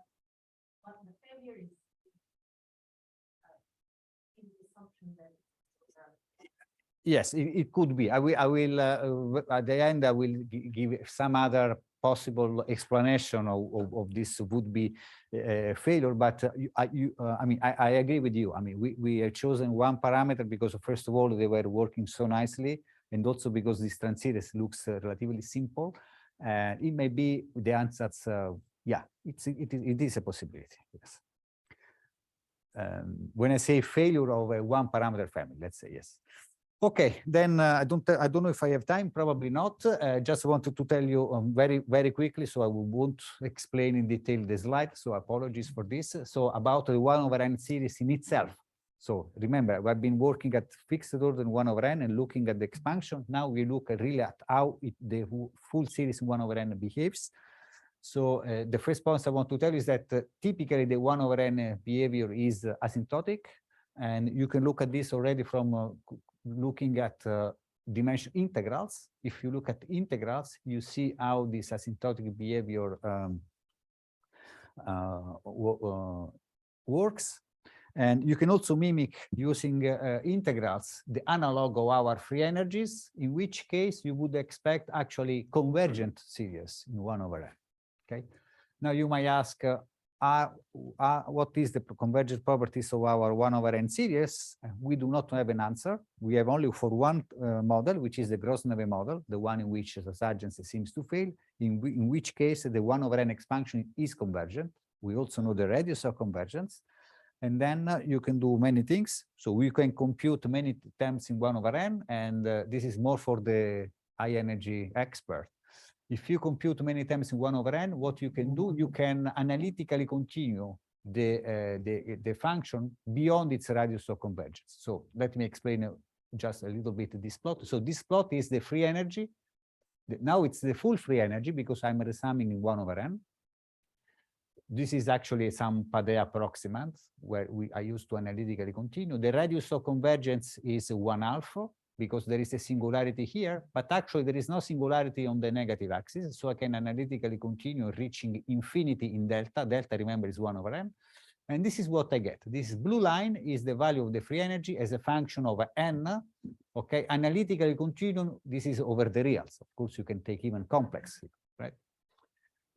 S5: But the failure is the assumption that.
S2: Yes, it could be. I will at the end, I will give some other possible explanation of this would be failure. But I mean, I agree with you. I mean, we have chosen one parameter because, first of all, they were working so nicely, and also because this transition looks relatively simple. It may be the ansatz. Yeah, it is a possibility. Yes. When I say failure of a one parameter family, let's say yes. Okay, then I don't know if I have time, probably not. Just wanted to tell you very quickly, so I won't explain in detail the slide, so apologies for this. So about the 1/n series in itself. So remember, we've been working at fixed order 1/n and looking at the expansion. Now we look really at how the full series 1/n behaves. So the first point I want to tell you is that typically the 1/n behavior is asymptotic. And you can look at this already from looking at dimension integrals. If you look at integrals, you see how this asymptotic behavior works. And you can also mimic using integrals, the analog of our free energies, in which case you would expect actually convergent series in 1/n. Okay. Now you might ask, what is the convergent properties of our 1/n series? We do not have an answer. We have only for one model, which is the Gross-Neve model, the one in which the resurgence seems to fail, in which case the 1/n expansion is convergent. We also know the radius of convergence. And then you can do many things. So we can compute many terms in 1/n, and this is more for the high energy expert. If you compute many terms in 1/n, what you can do, you can analytically continue the function beyond its radius of convergence. So let me explain just a little bit this plot. So this plot is the free energy. Now it's the full free energy because I'm resumming in 1/n. This is actually some Bethe approximant where I used to analytically continue. The radius of convergence is 1/2. Because there is a singularity here, but actually there is no singularity on the negative axis, so I can analytically continue reaching infinity in delta. Delta, remember, is 1/n, and this is what I get. This blue line is the value of the free energy as a function of n. Okay, analytically continue. This is over the reals. Of course, you can take even complex, right?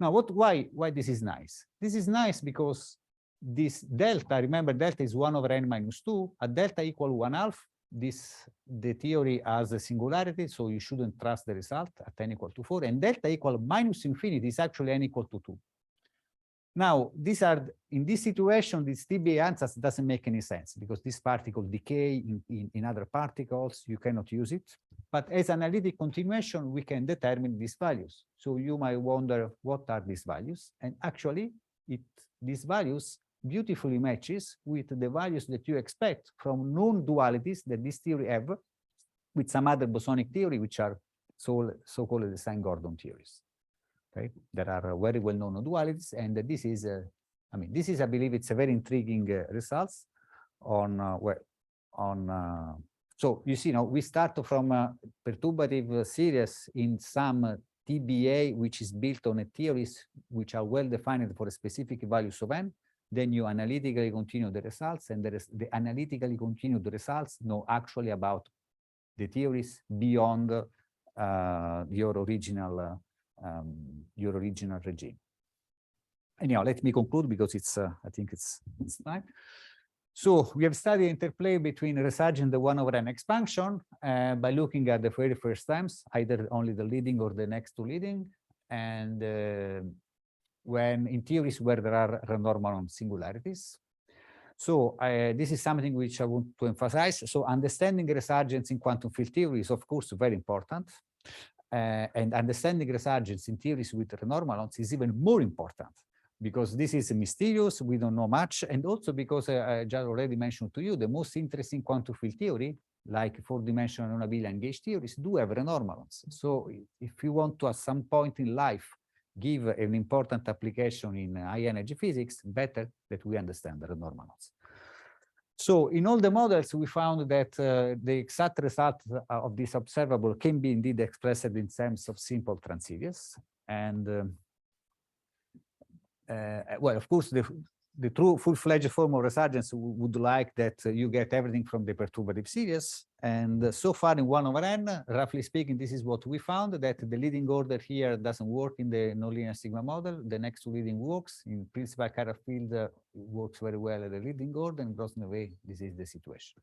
S2: Now, why this is nice? This is nice because this delta, remember, delta is 1/n minus 2. At delta equal 1/2. The theory has a singularity, so you shouldn't trust the result at n equal to 4, and delta equal minus infinity is actually n equal to 2. Now, in this situation, this TBA ansatz doesn't make any sense because this particle decay in other particles, you cannot use it. But as analytic continuation, we can determine these values. So you might wonder, what are these values? And actually, these values beautifully matches with the values that you expect from known dualities that this theory have with some other bosonic theory, which are so-called the Stein-Gordon theories. Okay, there are very well-known dualities, and this is, I believe, it's a very intriguing results so you see, now we start from a perturbative series in some TBA, which is built on a theories which are well defined for a specific values of n. Then you analytically continue the results, and the analytically continued results know actually about the theories beyond your original regime. Anyhow, let me conclude because it's I think it's time. So we have studied interplay between resurgent the 1 over n expansion by looking at the very first times, either only the leading or the next to leading, and when in theories where there are renormalon singularities. So this is something which I want to emphasize. So understanding resurgence in quantum field theory is, of course, very important. And understanding resurgence in theories with renormalons is even more important, because this is mysterious, we don't know much, and also because I just already mentioned to you, the most interesting quantum field theory, like four-dimensional non-abelian gauge theories, do have renormalons. So if you want to, at some point in life, give an important application in high-energy physics, better that we understand the renormalons. So in all the models, we found that the exact result of this observable can be indeed expressed in terms of simple transitions. And well, of course, the true full-fledged form of resurgence would like that you get everything from the perturbative series. And so far in 1 over n, roughly speaking, this is what we found, that the leading order here doesn't work in the nonlinear sigma model. The next to leading works. In principal chiral field, it works very well at the leading order, and Grosne-Way, this is the situation.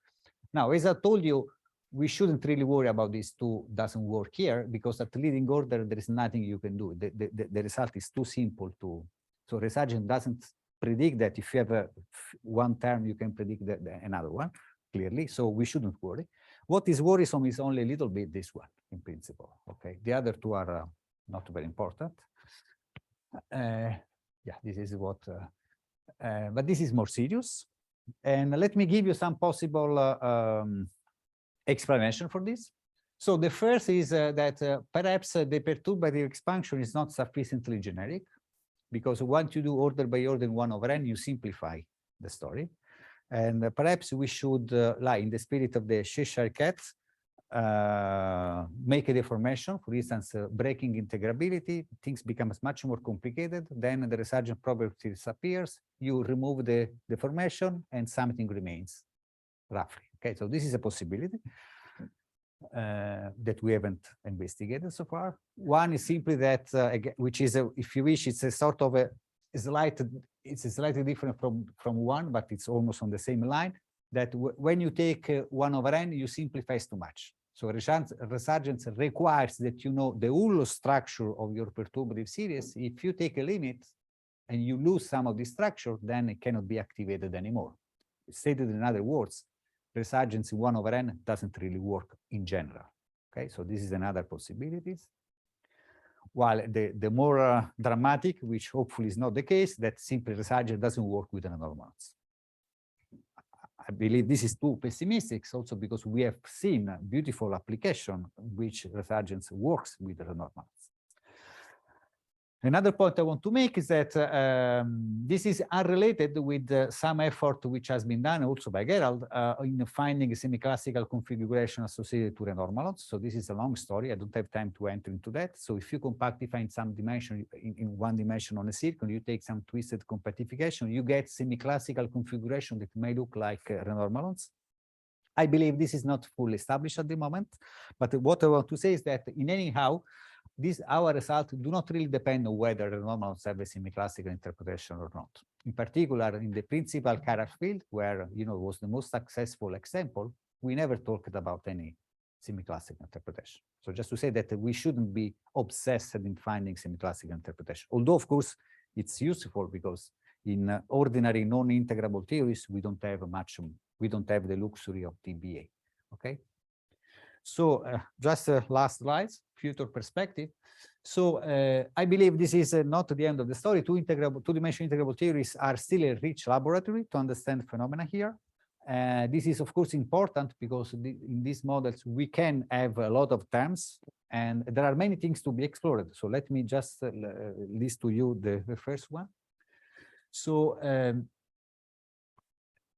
S2: Now, as I told you, we shouldn't really worry about these two doesn't work here, because at the leading order, there is nothing you can do. The result is too simple to. So resurgence doesn't predict that if you have one term, you can predict another one, clearly. So we shouldn't worry. What is worrisome is only a little bit this one, in principle. Okay, the other two are not very important. Yeah, this is what. But this is more serious. And let me give you some possible explanation for this. So the first is that perhaps the perturbative expansion is not sufficiently generic, because once you do order by order in 1 over n, you simplify the story. And perhaps we should, like in the spirit of the Cheshire cat, make a deformation, for instance, breaking integrability, things become much more complicated, then the resurgent property disappears, you remove the deformation, and something remains, roughly. Okay, so this is a possibility that we haven't investigated so far. One is simply that, which is, if you wish, it's a sort of it's slightly different from one, but it's almost on the same line, that when you take 1 over n, you simplify too much. So resurgence requires that you know the whole structure of your perturbative series. If you take a limit and you lose some of the structure, then it cannot be activated anymore. Stated in other words, resurgence in 1 over n doesn't really work in general. Okay, so this is another possibility. While the more dramatic, which hopefully is not the case, that simply resurgence doesn't work with renormalons. I believe this is too pessimistic, also because we have seen a beautiful application which resurgence works with renormalons. Another point I want to make is that this is unrelated with some effort which has been done also by Gerald in finding a semi-classical configuration associated to renormalons. So this is a long story. I don't have time to enter into that. So if you compactify in some dimension, in one dimension on a circle, you take some twisted compactification, you get semi-classical configuration that may look like renormalons. I believe this is not fully established at the moment, but what I want to say is that in anyhow, our results do not really depend on whether renormalons have a semi-classical interpretation or not. In particular, in the principal chiral field, where was the most successful example, we never talked about any semi-classical interpretation. So just to say that we shouldn't be obsessed in finding semi-classical interpretation. Although, of course, it's useful because in ordinary non-integrable theories, we don't have the luxury of TBA. Okay. So just last slides, future perspective. So I believe this is not the end of the story. Two-dimensional integrable theories are still a rich laboratory to understand phenomena here. This is, of course, important because in these models, we can have a lot of terms and there are many things to be explored. So let me just list to you the first one. So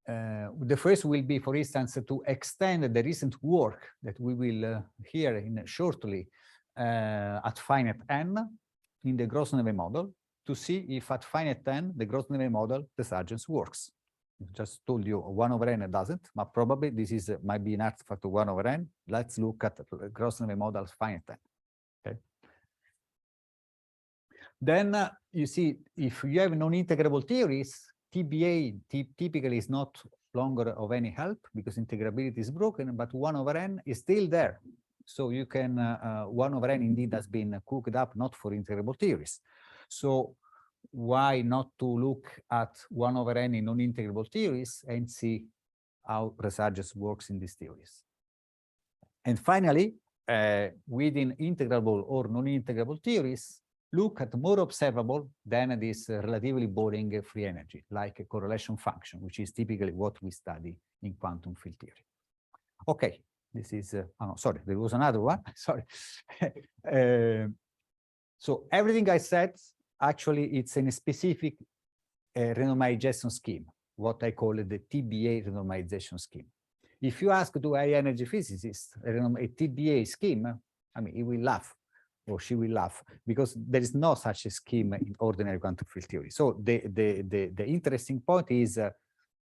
S2: the first will be, for instance, to extend the recent work that we will hear in shortly at finite n in the Grosne model to see if at finite n the Grosne model resurgence works. I just told you 1 over n doesn't, but probably this might be an artifact of 1 over n. Let's look at Grosne model finite n. Okay. Then you see if you have non-integrable theories, TBA typically is not longer of any help because integrability is broken, but 1 over n is still there. So you can, 1 over n indeed has been cooked up, not for integrable theories. So why not to look at 1 over n in non-integrable theories and see how resurgence works in these theories? And finally, within integrable or non-integrable theories, look at more observable than this relatively boring free energy, like a correlation function, which is typically what we study in quantum field theory. Okay, this is, oh no, sorry, there was another one, sorry. So everything I said, actually, it's in a specific renormalization scheme, what I call the TBA renormalization scheme. If you ask to a energy physicist a TBA scheme, I mean, he will laugh, or she will laugh, because there is no such a scheme in ordinary quantum field theory. So the interesting point is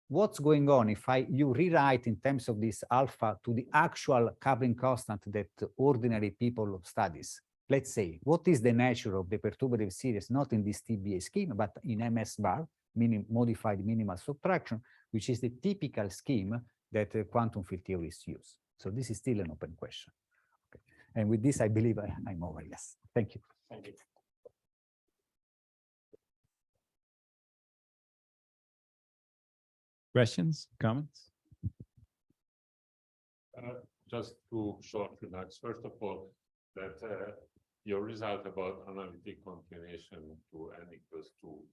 S2: what's going on if you rewrite in terms of this alpha to the actual coupling constant that ordinary people studies. Let's say, what is the nature of the perturbative series, not in this TBA scheme, but in MS bar, meaning modified minimal subtraction, which is the typical scheme that quantum field theorists use. So this is still an open question. Okay. And with this, I believe I'm over. Yes. Thank you.
S4: Thank you.
S1: Questions, comments?
S6: Just two short remarks. First of all, that your result about analytic continuation to n equals 2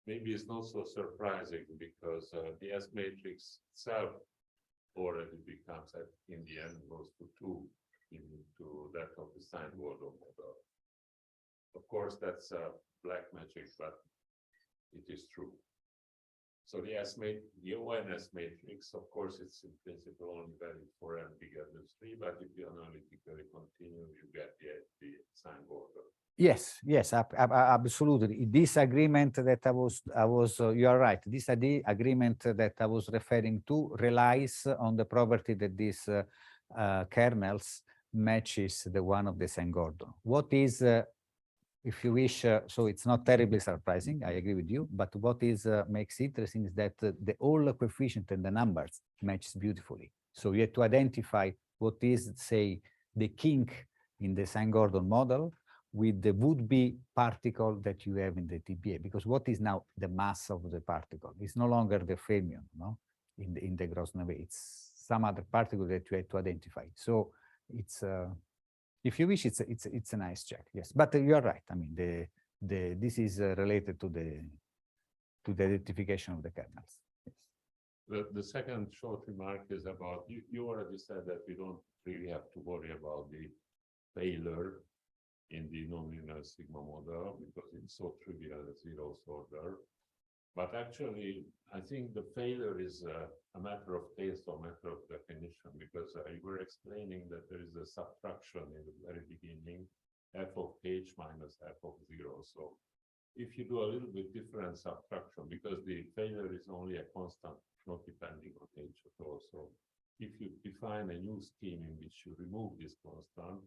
S6: maybe is not so surprising because the S matrix itself already becomes in the end goes to 2 into that of the signed Waldorf model. Of course, that's black magic, but it is true. So the ONS matrix, of course, it's in principle only valid for n bigger than 3, but if you analytically continue, you get the signed order.
S2: Yes, yes, absolutely. This agreement that you are right. This agreement that I was referring to relies on the property that these kernels matches the one of the Saint-Gordon. What is, if you wish, so it's not terribly surprising, I agree with you, but what is makes interesting is that the whole coefficient and the numbers matches beautifully. So you have to identify what is, say, the kink in the Saint-Gordon model with the would-be particle that you have in the TBA, because what is now the mass of the particle? It's no longer the fermion, no, in the Grosvenor. It's some other particle that you have to identify. So it's if you wish, it's a nice check, yes. But you are right. I mean, this is related to the identification of the kernels. Yes.
S6: The second short remark is about you already said that we don't really have to worry about the failure in the nonlinear sigma model because it's so trivial at zeros order. But actually, I think the failure is a matter of taste or matter of definition, because you were explaining that there is a subtraction in the very beginning, f of h minus f of 0. So if you do a little bit different subtraction, because the failure is only a constant, not depending on h at all. So if you define a new scheme in which you remove this constant,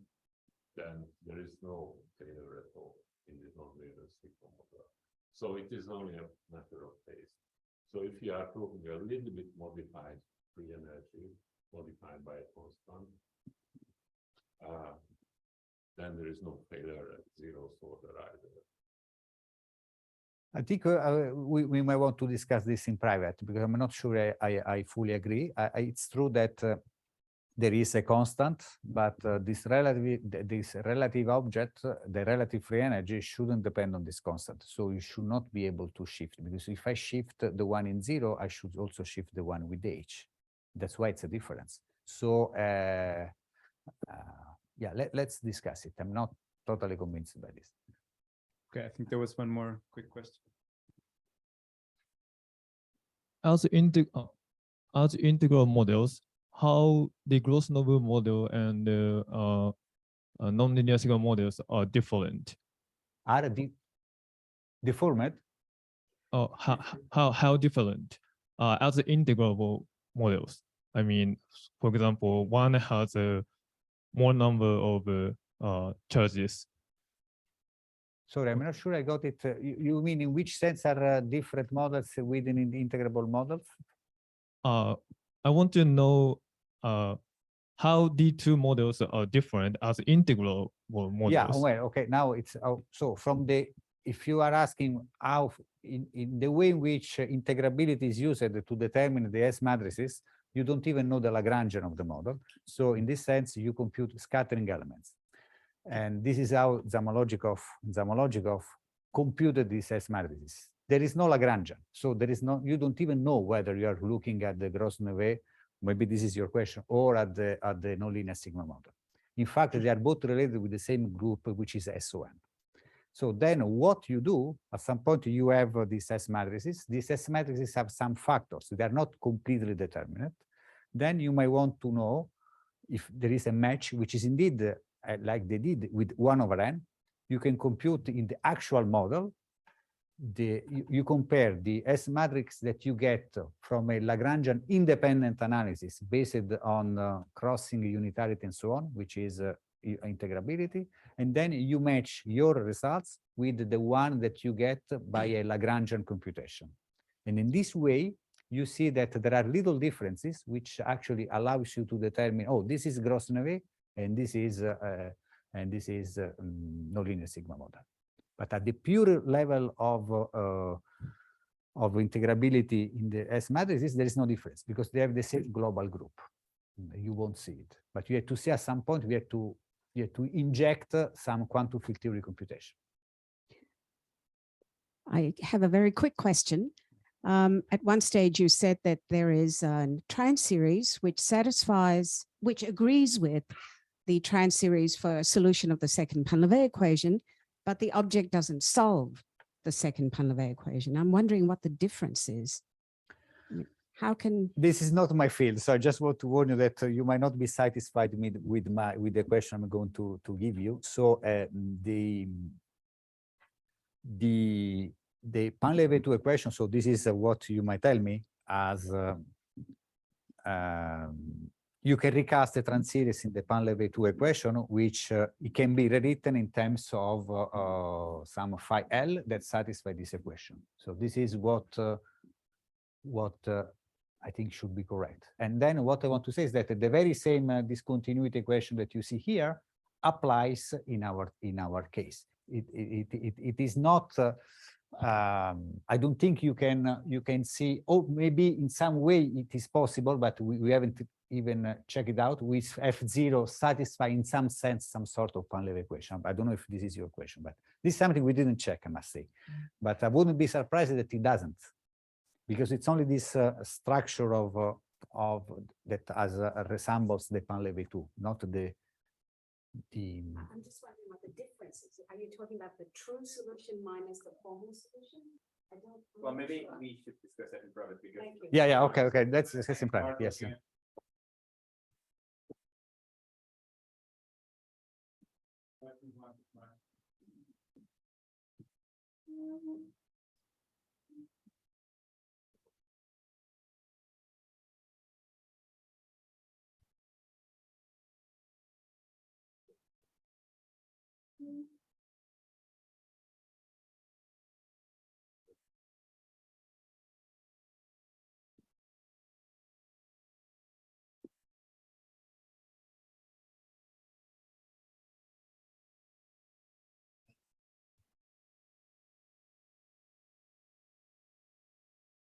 S6: then there is no failure at all in the nonlinear sigma model. So it is only a matter of taste. So if you are talking a little bit modified free energy, modified by a constant, then there is no failure at zeros order either.
S2: I think we might want to discuss this in private, because I'm not sure I fully agree. It's true that there is a constant, but this relative object, the relative free energy, shouldn't depend on this constant. So you should not be able to shift, because if I shift the one in 0, I should also shift the one with h. That's why it's a difference. So yeah, let's discuss it. I'm not totally convinced by this.
S1: Okay, I think there was one more quick question.
S7: As integral models, how the Grosvenor model and nonlinear sigma models are different?
S2: Are deformed?
S7: How different as integrable models? I mean, for example, one has a more number of charges.
S2: Sorry, I'm not sure I got it. You mean in which sense are different models within the integrable models?
S7: I want to know how the two models are different as integral models.
S2: Yeah, well, okay, now it's, so from the, if you are asking how, in the way in which integrability is used to determine the S matrices, you don't even know the Lagrangian of the model. So in this sense, you compute scattering elements. And this is how Zamolodchikov computed these S matrices. There is no Lagrangian. So there is no, you don't even know whether you are looking at the Gros-Neve, maybe this is your question, or at the nonlinear sigma model. In fact, they are both related with the same group, which is SON. So then what you do, at some point you have these S matrices. These S matrices have some factors. They are not completely determinate. Then you may want to know if there is a match, which is indeed like they did with 1/n. You can compute in the actual model, you compare the S matrix that you get from a Lagrangian independent analysis based on crossing unitarity and so on, which is integrability, and then you match your results with the one that you get by a Lagrangian computation. And in this way, you see that there are little differences, which actually allows you to determine, oh, this is Gros-Neve, and this is nonlinear sigma model. But at the pure level of integrability in the S matrices, there is no difference because they have the same global group. You won't see it, but you have to see at some point we have to inject some quantum field theory computation.
S8: I have a very quick question. At one stage, you said that there is a trans series which agrees with the trans series for a solution of the second Painlevé equation, but the object doesn't solve the second Painlevé equation. I'm wondering what the difference is. How can...
S2: This is not my field, so I just want to warn you that you might not be satisfied with the question I'm going to give you. So the Painlevé-2 equation, so this is what you might tell me as you can recast the trans series in the Painlevé-2 equation, which it can be rewritten in terms of some phi L that satisfy this equation. So this is what I think should be correct. And then what I want to say is that the very same discontinuity equation that you see here applies in our case. It is not. I don't think you can see. Oh, maybe in some way it is possible, but we haven't even checked it out. With F0 satisfy in some sense some sort of Painlevé equation. I don't know if this is your question, but this is something we didn't check, I must say. But I wouldn't be surprised that it doesn't, because it's only this structure of that as resembles the Painlevé-2, not the.
S8: I'm just wondering what the difference is. Are you talking about the true solution minus the formal solution? I don't.
S1: Well, maybe we should discuss that in private because.
S8: Thank you.
S2: Yeah, okay. Let's discuss in private. Yes.
S1: Yeah.